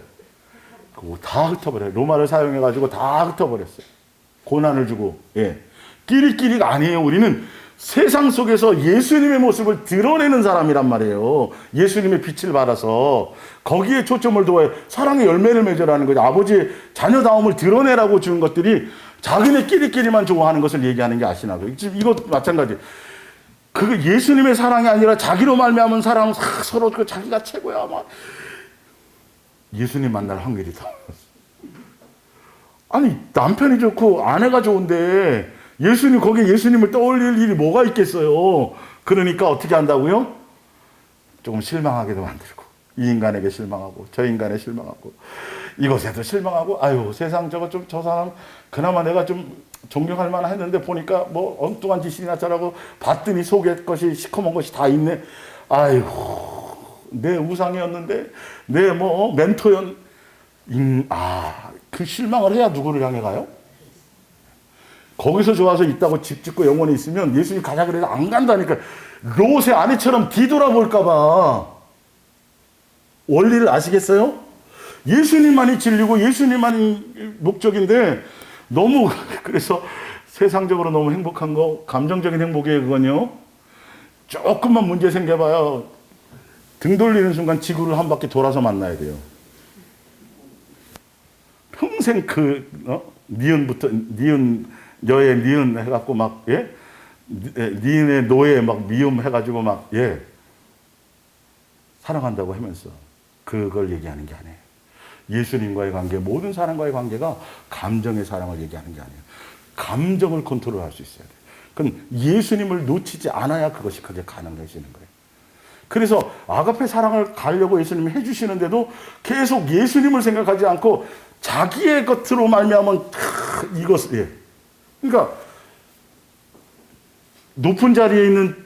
S1: 그거 다 흩어버려요. 로마를 사용해가지고 다 흩어버렸어요. 고난을 주고, 예. 끼리끼리가 아니에요. 우리는 세상 속에서 예수님의 모습을 드러내는 사람이란 말이에요. 예수님의 빛을 받아서 거기에 초점을 두어야 사랑의 열매를 맺으라는 거죠. 아버지의 자녀다움을 드러내라고 주는 것들이 자기네 끼리끼리만 좋아하는 것을 얘기하는 게 아시나요? 지금 이것 마찬가지. 그 예수님의 사랑이 아니라 자기로 말미암은 사랑, 서로 자기가 최고야. 막 예수님 만날 확률이 더. 아니 남편이 좋고 아내가 좋은데 거기에 예수님을 떠올릴 일이 뭐가 있겠어요. 그러니까 어떻게 한다고요? 조금 실망하게도 만들고 이 인간에게 실망하고 저 인간에 실망하고 이것에도 실망하고 아유 세상 저 사람 그나마 내가 좀 존경할 만한 했는데 보니까 뭐 엉뚱한 짓이나 저라고 봤더니 속에 것이 시커먼 것이 다 있네. 아이고 내 우상이었는데 내 뭐 그 실망을 해야 누구를 향해 가요? 거기서 좋아서 있다고 집 짓고 영원히 있으면 예수님 가자 그래서 안 간다니까. 롯의 아내처럼 뒤돌아볼까봐. 원리를 아시겠어요? 예수님만이 진리고 예수님만이 목적인데 너무 그래서 세상적으로 너무 행복한 거 감정적인 행복이에요. 그건요. 조금만 문제 생겨봐요. 등 돌리는 순간 지구를 한 바퀴 돌아서 만나야 돼요. 평생 니은 여의 니은 해갖고 막, 예? 니은의 노예 막 미움 해가지고 막, 예. 사랑한다고 하면서 그걸 얘기하는 게 아니에요. 예수님과의 관계, 모든 사람과의 관계가 감정의 사랑을 얘기하는 게 아니에요. 감정을 컨트롤할 수 있어야 돼요. 그건 예수님을 놓치지 않아야 그것이 그게 가능해지는 거예요. 그래서 아가페 사랑을 가려고 예수님이 해주시는데도 계속 예수님을 생각하지 않고 자기의 것으로 말미암은 이것을, 예. 그러니까 높은 자리에 있는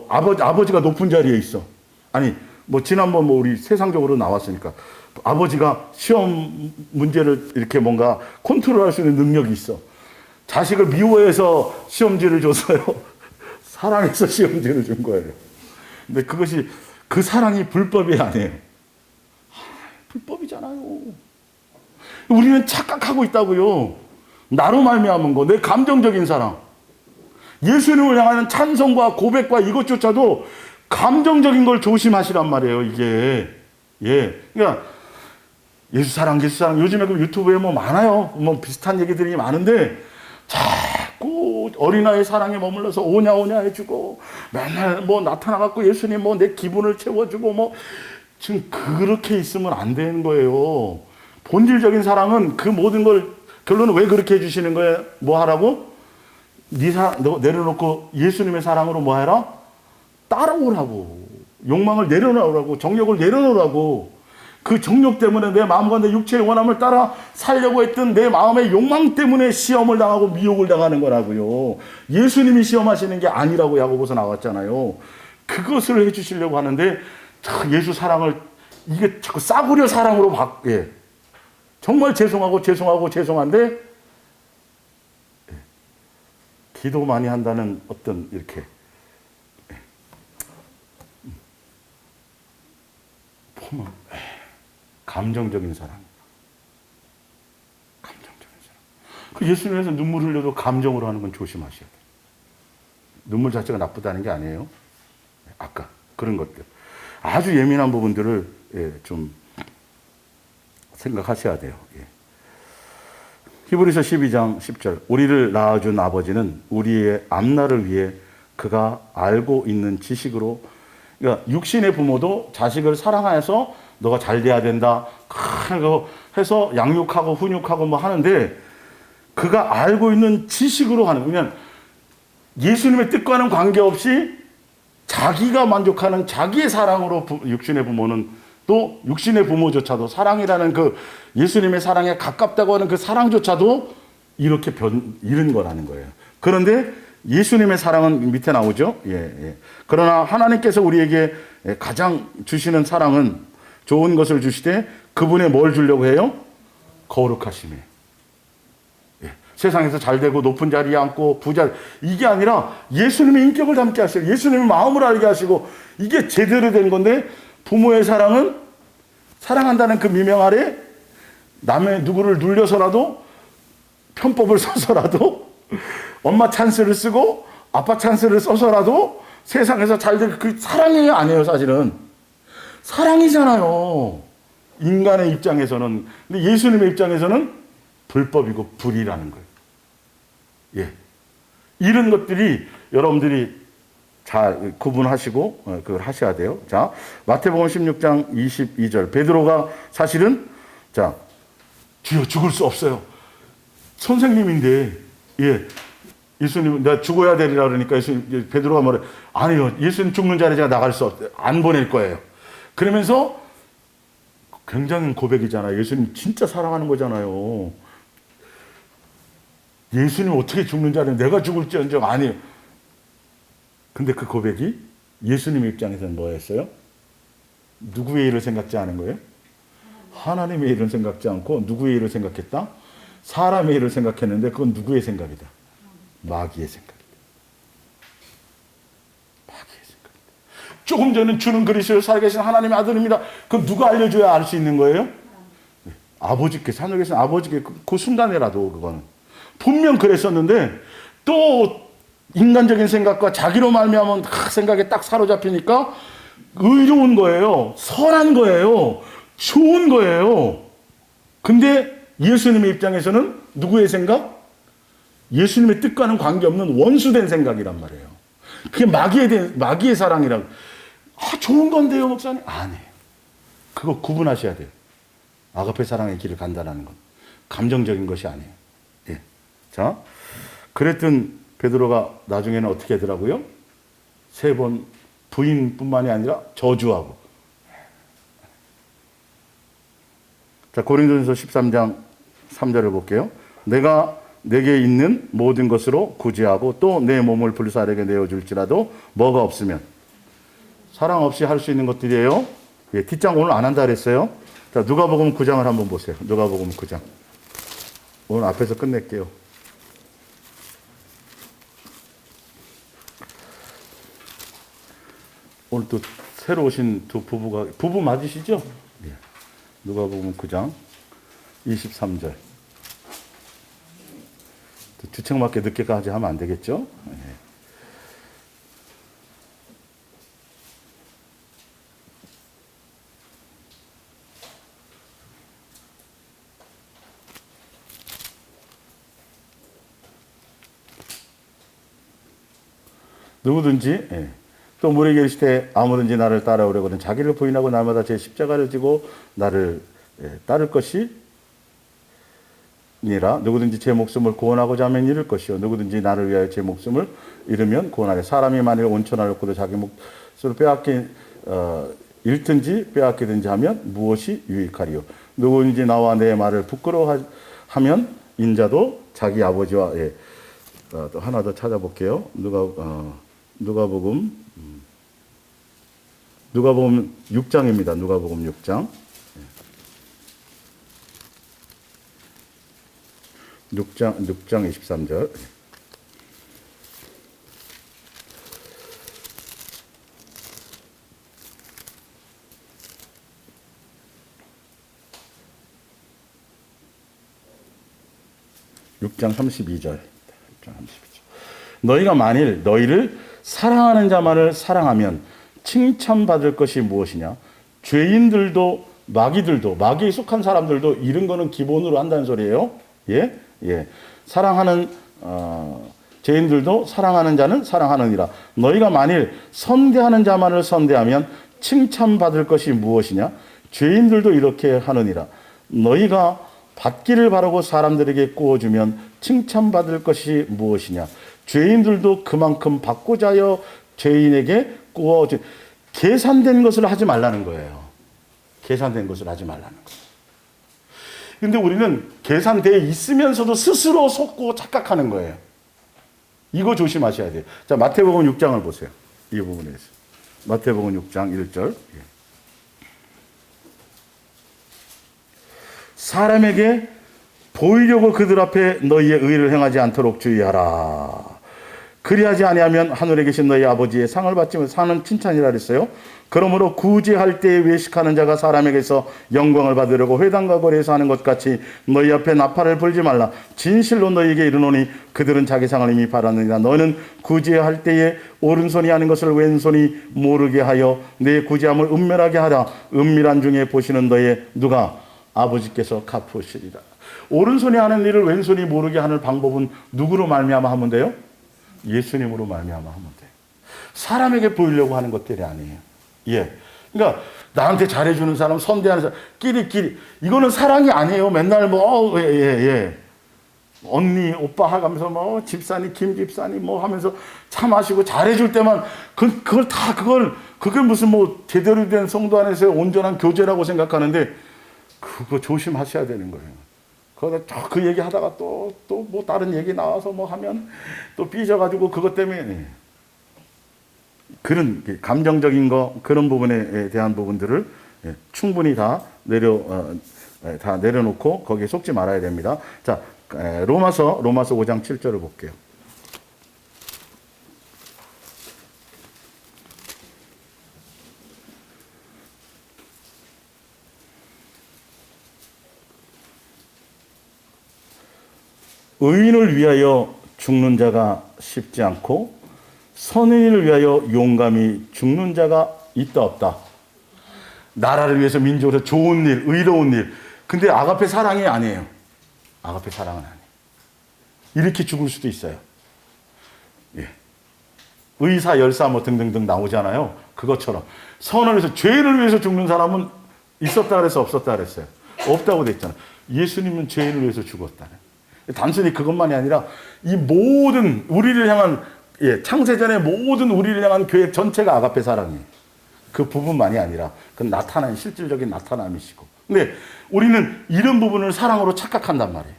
S1: 아버지가 높은 자리에 있어. 아니 뭐 지난번 우리 세상적으로 나왔으니까 아버지가 시험 문제를 이렇게 뭔가 컨트롤할 수 있는 능력이 있어. 자식을 미워해서 시험지를 줬어요. 사랑해서 시험지를 준 거예요. 근데 그것이 그 사랑이 불법이 아니에요. 불법이잖아요. 우리는 착각하고 있다고요. 나로 말미암은 거, 내 감정적인 사랑. 예수님을 향하는 찬송과 고백과 이것조차도 감정적인 걸 조심하시란 말이에요, 이게. 예. 그러니까, 예수 사랑. 요즘에 그 유튜브에 뭐 많아요. 뭐 비슷한 얘기들이 많은데, 자꾸 어린아이 사랑에 머물러서 오냐 해주고, 맨날 뭐 나타나갖고 예수님 뭐 내 기분을 채워주고 뭐, 지금 그렇게 있으면 안 되는 거예요. 본질적인 사랑은 그 모든 걸 결론은 왜 그렇게 해주시는 거예요? 뭐 하라고? 너 내려놓고 예수님의 사랑으로 뭐 해라? 따라오라고. 욕망을 내려놓으라고. 정욕을 내려놓으라고. 그 정욕 때문에 내 마음과 내 육체의 원함을 따라 살려고 했던 내 마음의 욕망 때문에 시험을 당하고 미혹을 당하는 거라고요. 예수님이 시험하시는 게 아니라고 야고보서 나왔잖아요. 그것을 해주시려고 하는데 예수 사랑을 이게 자꾸 싸구려 사랑으로 예. 정말 죄송한데 예. 기도 많이 한다는 어떤 이렇게 예. 보면 감정적인 사랑입니다. 감정적인 사랑. 그 예수님에서 눈물 흘려도 감정으로 하는 건 조심하셔야 돼요. 눈물 자체가 나쁘다는 게 아니에요. 아까 그런 것들. 아주 예민한 부분들을 좀 생각하셔야 돼요. 히브리서 12장 10절. 우리를 낳아준 아버지는 우리의 앞날을 위해 그가 알고 있는 지식으로, 그러니까 육신의 부모도 자식을 사랑해서 너가 잘 돼야 된다 해서 양육하고 훈육하고 뭐 하는데, 그가 알고 있는 지식으로 하는, 그냥 예수님의 뜻과는 관계없이 자기가 만족하는 자기의 사랑으로 육신의 부모는, 또 육신의 부모조차도 사랑이라는 그 예수님의 사랑에 가깝다고 하는 그 사랑조차도 이렇게 잃은 거라는 거예요. 그런데 예수님의 사랑은 밑에 나오죠. 그러나 하나님께서 우리에게 가장 주시는 사랑은 좋은 것을 주시되 그분의 뭘 주려고 해요? 거룩하심이에요. 세상에서 잘 되고 높은 자리에 앉고 부자, 이게 아니라 예수님의 인격을 담게 하시고 예수님의 마음을 알게 하시고, 이게 제대로 된 건데, 부모의 사랑은 사랑한다는 그 미명 아래 남의 누구를 눌려서라도, 편법을 써서라도, 엄마 찬스를 쓰고 아빠 찬스를 써서라도 세상에서 잘 될, 그 사랑이 아니에요. 사실은 사랑이잖아요, 인간의 입장에서는. 근데 예수님의 입장에서는 불법이고 불이라는 거예요. 이런 것들이 여러분들이 잘 구분하시고 그걸 하셔야 돼요. 자, 마태복음 16장 22절. 베드로가 사실은, 자, 주여 죽을 수 없어요. 선생님인데, 예수님 내가 죽어야 되리라 그러니까 베드로가 뭐래? 아니요, 예수님 죽는 자리에 제가 나갈 수 없어요. 안 보낼 거예요. 그러면서 굉장히 고백이잖아요. 예수님 진짜 사랑하는 거잖아요. 예수님 어떻게 죽는 자리에 내가 죽을지언정 아니에요. 근데 그 고백이 예수님 입장에서는 뭐였어요? 누구의 일을 생각지 않은 거예요? 하나님의 일을 생각지 않고 누구의 일을 생각했다? 사람의 일을 생각했는데 그건 누구의 생각이다? 마귀의 생각이다. 마귀의 생각이다. 조금 전에 주는 그리스도요 살아계신 하나님의 아들입니다. 그럼 누가 알려줘야 알 수 있는 거예요? 아버지께, 하늘에 계신 아버지께, 그 순간에라도. 그거는 분명 그랬었는데 또 인간적인 생각과 자기로 말미암은 생각에 딱 사로잡히니까 의로운 거예요. 선한 거예요. 좋은 거예요. 근데 예수님의 입장에서는 누구의 생각? 예수님의 뜻과는 관계없는 원수된 생각이란 말이에요. 그게 마귀의 사랑이라고. 좋은 건데요, 목사님? 아니에요. 그거 구분하셔야 돼요. 아가페 사랑의 길을 간다는 건 감정적인 것이 아니에요. 자, 그랬던 베드로가 나중에는 어떻게 하더라고요? 3번 부인뿐만이 아니라 저주하고. 자, 고린도전서 13장 3절을 볼게요. 내가 내게 있는 모든 것으로 구제하고 또 내 몸을 불사르게 내어줄지라도 뭐가 없으면, 사랑 없이 할 수 있는 것들이에요. 뒷장 오늘 안 한다 그랬어요. 자, 누가복음 9장을 한번 보세요. 누가복음 9장. 오늘 앞에서 끝낼게요. 오늘 또 새로 오신 두 부부가, 부부 맞으시죠? 누가복음 9장 23절. 주책맞게 늦게까지 하면 안 되겠죠? 누구든지 또 물에 계시되 아무든지 나를 따라오려거든 자기를 부인하고 날마다 제 십자가를 지고 나를 따를 것이 니라. 누구든지 제 목숨을 구원하고자 하면 잃을 것이요 누구든지 나를 위하여 제 목숨을 잃으면 구원하리. 사람이 만일 온천을 얻고도 자기 목숨을 잃든지 빼앗기든지 하면 무엇이 유익하리요. 누구든지 나와 내 말을 부끄러워하면 인자도 자기 아버지와 또 하나 더 찾아볼게요. 누가복음 6장입니다. 누가복음 6장. 6장 23절. 6장 32절. 6장 32절. 너희가 만일 너희를 사랑하는 자만을 사랑하면 칭찬받을 것이 무엇이냐? 죄인들도 마귀들도 마귀에 속한 사람들도 이런 거는 기본으로 한다는 소리예요. 예? 예. 사랑하는 죄인들도 사랑하는 자는 사랑하느니라. 너희가 만일 선대하는 자만을 선대하면 칭찬받을 것이 무엇이냐? 죄인들도 이렇게 하느니라. 너희가 받기를 바라고 사람들에게 구워주면 칭찬받을 것이 무엇이냐? 죄인들도 그만큼 받고자 하여 죄인에게 구워주. 계산된 것을 하지 말라는 거예요. 계산된 것을 하지 말라는 거예요. 근데 우리는 계산되어 있으면서도 스스로 속고 착각하는 거예요. 이거 조심하셔야 돼요. 자, 마태복음 6장을 보세요. 이 부분에서. 마태복음 6장 1절. 사람에게 보이려고 그들 앞에 너희의 의를 행하지 않도록 주의하라. 그리하지 아니하면 하늘에 계신 너희 아버지의 상을 받지면 상은 칭찬이라 그랬어요. 그러므로 구제할 때에 외식하는 자가 사람에게서 영광을 받으려고 회당과 거리에서 하는 것 같이 너희 앞에 나팔을 불지 말라. 진실로 너희에게 이르노니 그들은 자기 상을 이미 받았느니라. 너는 구제할 때에 오른손이 하는 것을 왼손이 모르게 하여 내 구제함을 은밀하게 하라. 은밀한 중에 보시는 너의 누가 아버지께서 갚으시리라. 오른손이 하는 일을 왼손이 모르게 하는 방법은 누구로 말미암아 하면 돼요? 예수님으로 말미암아 하면 돼요. 사람에게 보이려고 하는 것들이 아니에요. 예. 그러니까 나한테 잘해주는 사람, 선대하는 사람, 끼리끼리 이거는 사랑이 아니에요. 맨날 뭐 예. 언니, 오빠 하면서 뭐 집사님, 김 집사님 뭐 하면서 차 마시고 잘해줄 때만 그걸 무슨 뭐 제대로 된 성도 안에서의 온전한 교제라고 생각하는데 그거 조심하셔야 되는 거예요. 그 얘기 하다가 또 뭐 다른 얘기 나와서 뭐 하면 또 삐져가지고 그것 때문에 그런 감정적인 거 그런 부분에 대한 부분들을 충분히 다 내려놓고 거기에 속지 말아야 됩니다. 자, 로마서 5장 7절을 볼게요. 의인을 위하여 죽는 자가 쉽지 않고 선인을 위하여 용감히 죽는 자가 있다 없다. 나라를 위해서 민족을 위해서 좋은 일, 의로운 일. 근데 아가페 사랑이 아니에요. 아가페 사랑은 아니에요. 이렇게 죽을 수도 있어요. 예. 의사, 열사 뭐 등등등 나오잖아요. 그것처럼 선을 위해서 죄를 위해서 죽는 사람은 있었다 그래서 없었다 그랬어요. 없다고 됐잖아요. 예수님은 죄를 위해서 죽었다는. 단순히 그것만이 아니라 이 모든 우리를 향한 창세전의 모든 우리를 향한 교회 전체가 아가페 사랑이에요. 그 부분만이 아니라 그건 나타난 실질적인 나타남이시고. 근데 우리는 이런 부분을 사랑으로 착각한단 말이에요.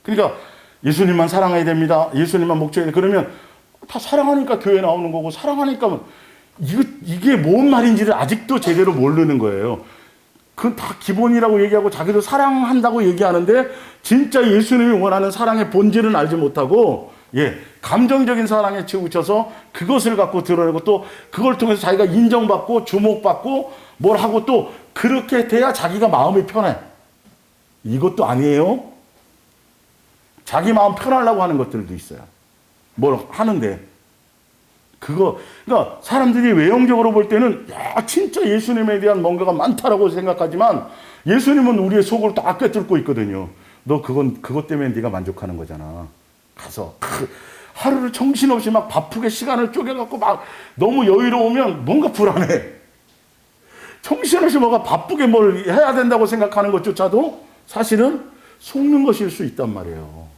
S1: 그러니까 예수님만 사랑해야 됩니다. 예수님만 목적이다. 그러면 다 사랑하니까 교회 나오는 거고 사랑하니까 이게 뭔 말인지를 아직도 제대로 모르는 거예요. 그건 다 기본이라고 얘기하고 자기도 사랑한다고 얘기하는데 진짜 예수님이 원하는 사랑의 본질은 알지 못하고 감정적인 사랑에 치우쳐서 그것을 갖고 드러내고 또 그걸 통해서 자기가 인정받고 주목받고 뭘 하고 또 그렇게 돼야 자기가 마음이 편해. 이것도 아니에요. 자기 마음 편하려고 하는 것들도 있어요. 뭘 하는데 그러니까 사람들이 외형적으로 볼 때는 진짜 예수님에 대한 뭔가가 많다라고 생각하지만 예수님은 우리의 속을 다 꿰뚫고 있거든요. 너 그것 때문에 네가 만족하는 거잖아. 가서 하루를 정신없이 막 바쁘게 시간을 쪼개갖고 막 너무 여유로우면 뭔가 불안해. 정신없이 뭐가 바쁘게 뭘 해야 된다고 생각하는 것조차도 사실은 속는 것일 수 있단 말이에요.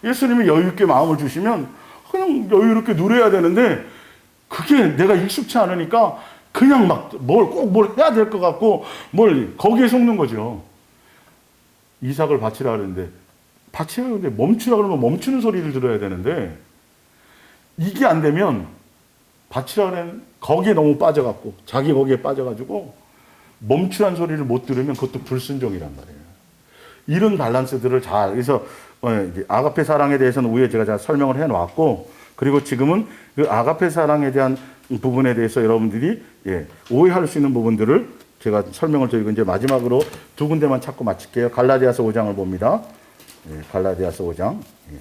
S1: 예수님이 여유 있게 마음을 주시면 그냥 여유롭게 누려야 되는데 그게 내가 익숙치 않으니까 그냥 막 뭘 해야 될 것 같고 거기에 속는 거죠. 이삭을 바치라 그러는데 멈추라 그러면 멈추는 소리를 들어야 되는데 이게 안 되면 바치라 그러면 거기에 너무 빠져갖고 자기 거기에 빠져가지고 멈추라는 소리를 못 들으면 그것도 불순종이란 말이에요. 이런 밸런스들을 그래서 아가페 사랑에 대해서는 위에 제가 잘 설명을 해놓았고 그리고 지금은 그 아가페 사랑에 대한 부분에 대해서 여러분들이 오해할 수 있는 부분들을 제가 설명을 드리고 이제 마지막으로 두 군데만 찾고 마칠게요. 갈라디아서 5장을 봅니다. 예, 갈라디아서 5장. 예.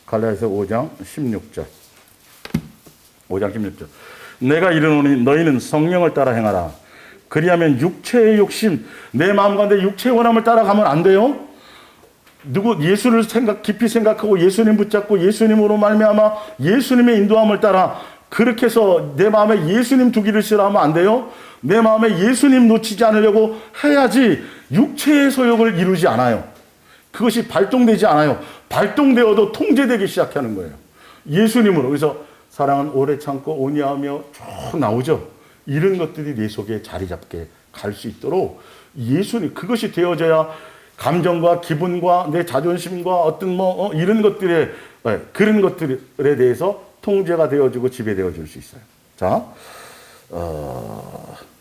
S1: 갈라디아서 5장 16절. 5장 16절. 내가 이르노니 너희는 성령을 따라 행하라. 그리하면 육체의 욕심, 내 마음 가운데 육체의 원함을 따라가면 안 돼요. 예수를 깊이 생각하고 예수님 붙잡고 예수님으로 말미암아 예수님의 인도함을 따라 그렇게 해서 내 마음에 예수님 두기를 싫어하면 안 돼요. 내 마음에 예수님 놓치지 않으려고 해야지 육체의 소욕을 이루지 않아요. 그것이 발동되지 않아요. 발동되어도 통제되기 시작하는 거예요. 예수님으로. 그래서 사랑은 오래 참고 온유하며 쭉 나오죠. 이런 것들이 내 속에 자리 잡게 갈 수 있도록 예수님, 그것이 되어져야 감정과 기분과 내 자존심과 어떤 이런 것들에, 그런 것들에 대해서 통제가 되어지고 지배되어 줄 수 있어요. 자,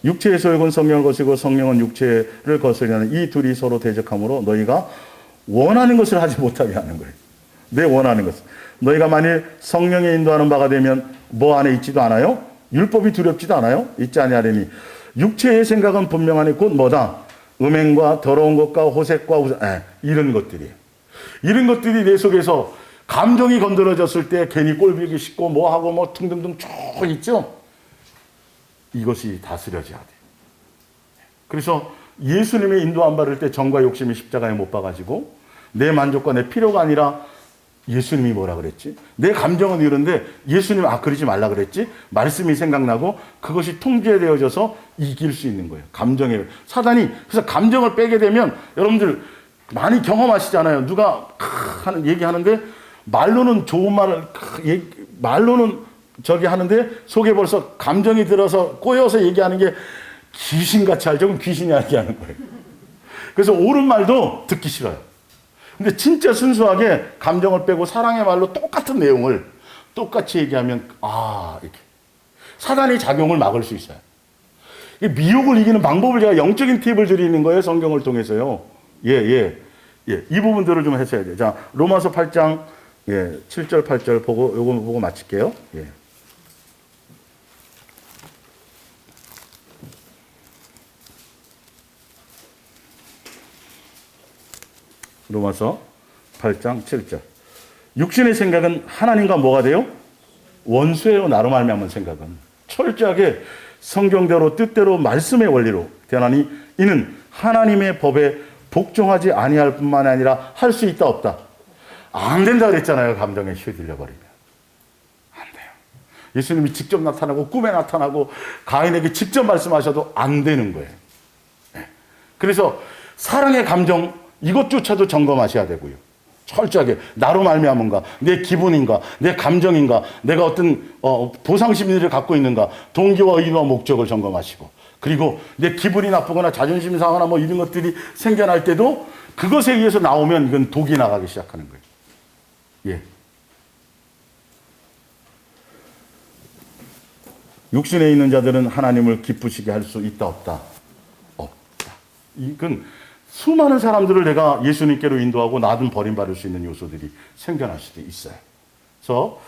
S1: 육체의 소욕은 성령을 거스리고 성령은 육체를 거스리는 이 둘이 서로 대적함으로 너희가 원하는 것을 하지 못하게 하는 거예요. 내 원하는 것을. 너희가 만일 성령의 인도하는 바가 되면 뭐 안에 있지도 않아요? 율법이 두렵지도 않아요? 있지 아니하리니 육체의 생각은 분명하니 곧 뭐다? 음행과 더러운 것과 호색과 이런 것들이에요. 이런 것들이 내 속에서 감정이 건드려졌을 때 괜히 꼴보기 쉽고 뭐하고 둥둥둥 쭉 있죠? 이것이 다스려져야 돼요. 그래서 예수님의 인도 안 받을 때 정과 욕심이 십자가에 못 박아지고 내 만족과 내 필요가 아니라 예수님이 뭐라 그랬지? 내 감정은 이런데 예수님 그러지 말라 그랬지? 말씀이 생각나고 그것이 통제되어져서 이길 수 있는 거예요. 감정에. 사단이 그래서 감정을 빼게 되면 여러분들 많이 경험하시잖아요. 누가 얘기하는데 말로는 좋은 말로는 저기 하는데 속에 벌써 감정이 들어서 꼬여서 얘기하는 게 귀신같이 알죠? 그럼 귀신이 알게 하는 거예요. 그래서 옳은 말도 듣기 싫어요. 근데 진짜 순수하게 감정을 빼고 사랑의 말로 똑같은 내용을 똑같이 얘기하면 이렇게 사단의 작용을 막을 수 있어요. 미혹을 이기는 방법을 제가 영적인 팁을 드리는 거예요. 성경을 통해서요. 이 부분들을 좀 했어야 돼요. 자, 로마서 8장 7절 8절 보고 요거 보고 마칠게요. 로마서 8장 7절. 육신의 생각은 하나님과 뭐가 돼요? 원수예요. 나로 말미암은 생각은. 철저하게 성경대로 뜻대로 말씀의 원리로 되나니 이는 하나님의 법에 복종하지 아니할 뿐만 아니라 할 수 있다 없다. 안 된다 그랬잖아요. 감정에 휘둘려 버리면. 안 돼요. 예수님이 직접 나타나고 꿈에 나타나고 가인에게 직접 말씀하셔도 안 되는 거예요. 그래서 사랑의 감정 이것조차도 점검하셔야 되고요. 철저하게 나로 말미암은가, 내 기분인가, 내 감정인가, 내가 어떤 보상 심리를 갖고 있는가, 동기와 의도와 목적을 점검하시고, 그리고 내 기분이 나쁘거나 자존심이 상하나 이런 것들이 생겨날 때도 그것에 의해서 나오면 이건 독이 나가기 시작하는 거예요. 육신에 있는 자들은 하나님을 기쁘시게 할 수 있다 없다? 없다. 이건 수많은 사람들을 내가 예수님께로 인도하고 나도 버림받을 수 있는 요소들이 생겨날 수도 있어요. 그래서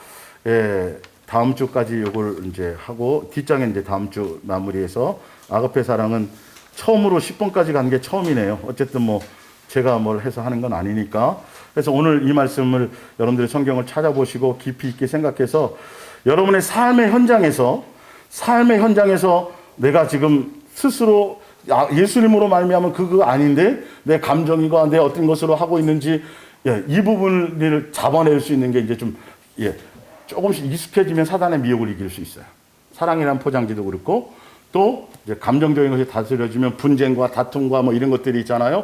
S1: 다음 주까지 이걸 이제 하고 뒷장에 이제 다음 주 마무리해서 아가페 사랑은 처음으로 10번까지 간 게 처음이네요. 어쨌든 제가 뭘 해서 하는 건 아니니까. 그래서 오늘 이 말씀을 여러분들이 성경을 찾아보시고 깊이 있게 생각해서 여러분의 삶의 현장에서 내가 지금 스스로 예수님으로 말미암은 그거 아닌데 내 감정이고 내 어떤 것으로 하고 있는지 이 부분을 잡아낼 수 있는 게 이제 좀 조금씩 익숙해지면 사단의 미혹을 이길 수 있어요. 사랑이라는 포장지도 그렇고 또 이제 감정적인 것이 다스려지면 분쟁과 다툼과 이런 것들이 있잖아요.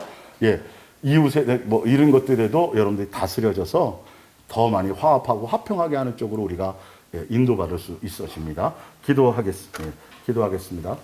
S1: 이웃의 이런 것들에도 여러분들이 다스려져서 더 많이 화합하고 화평하게 하는 쪽으로 우리가 인도받을 수 있어집니다. 기도하겠습니다.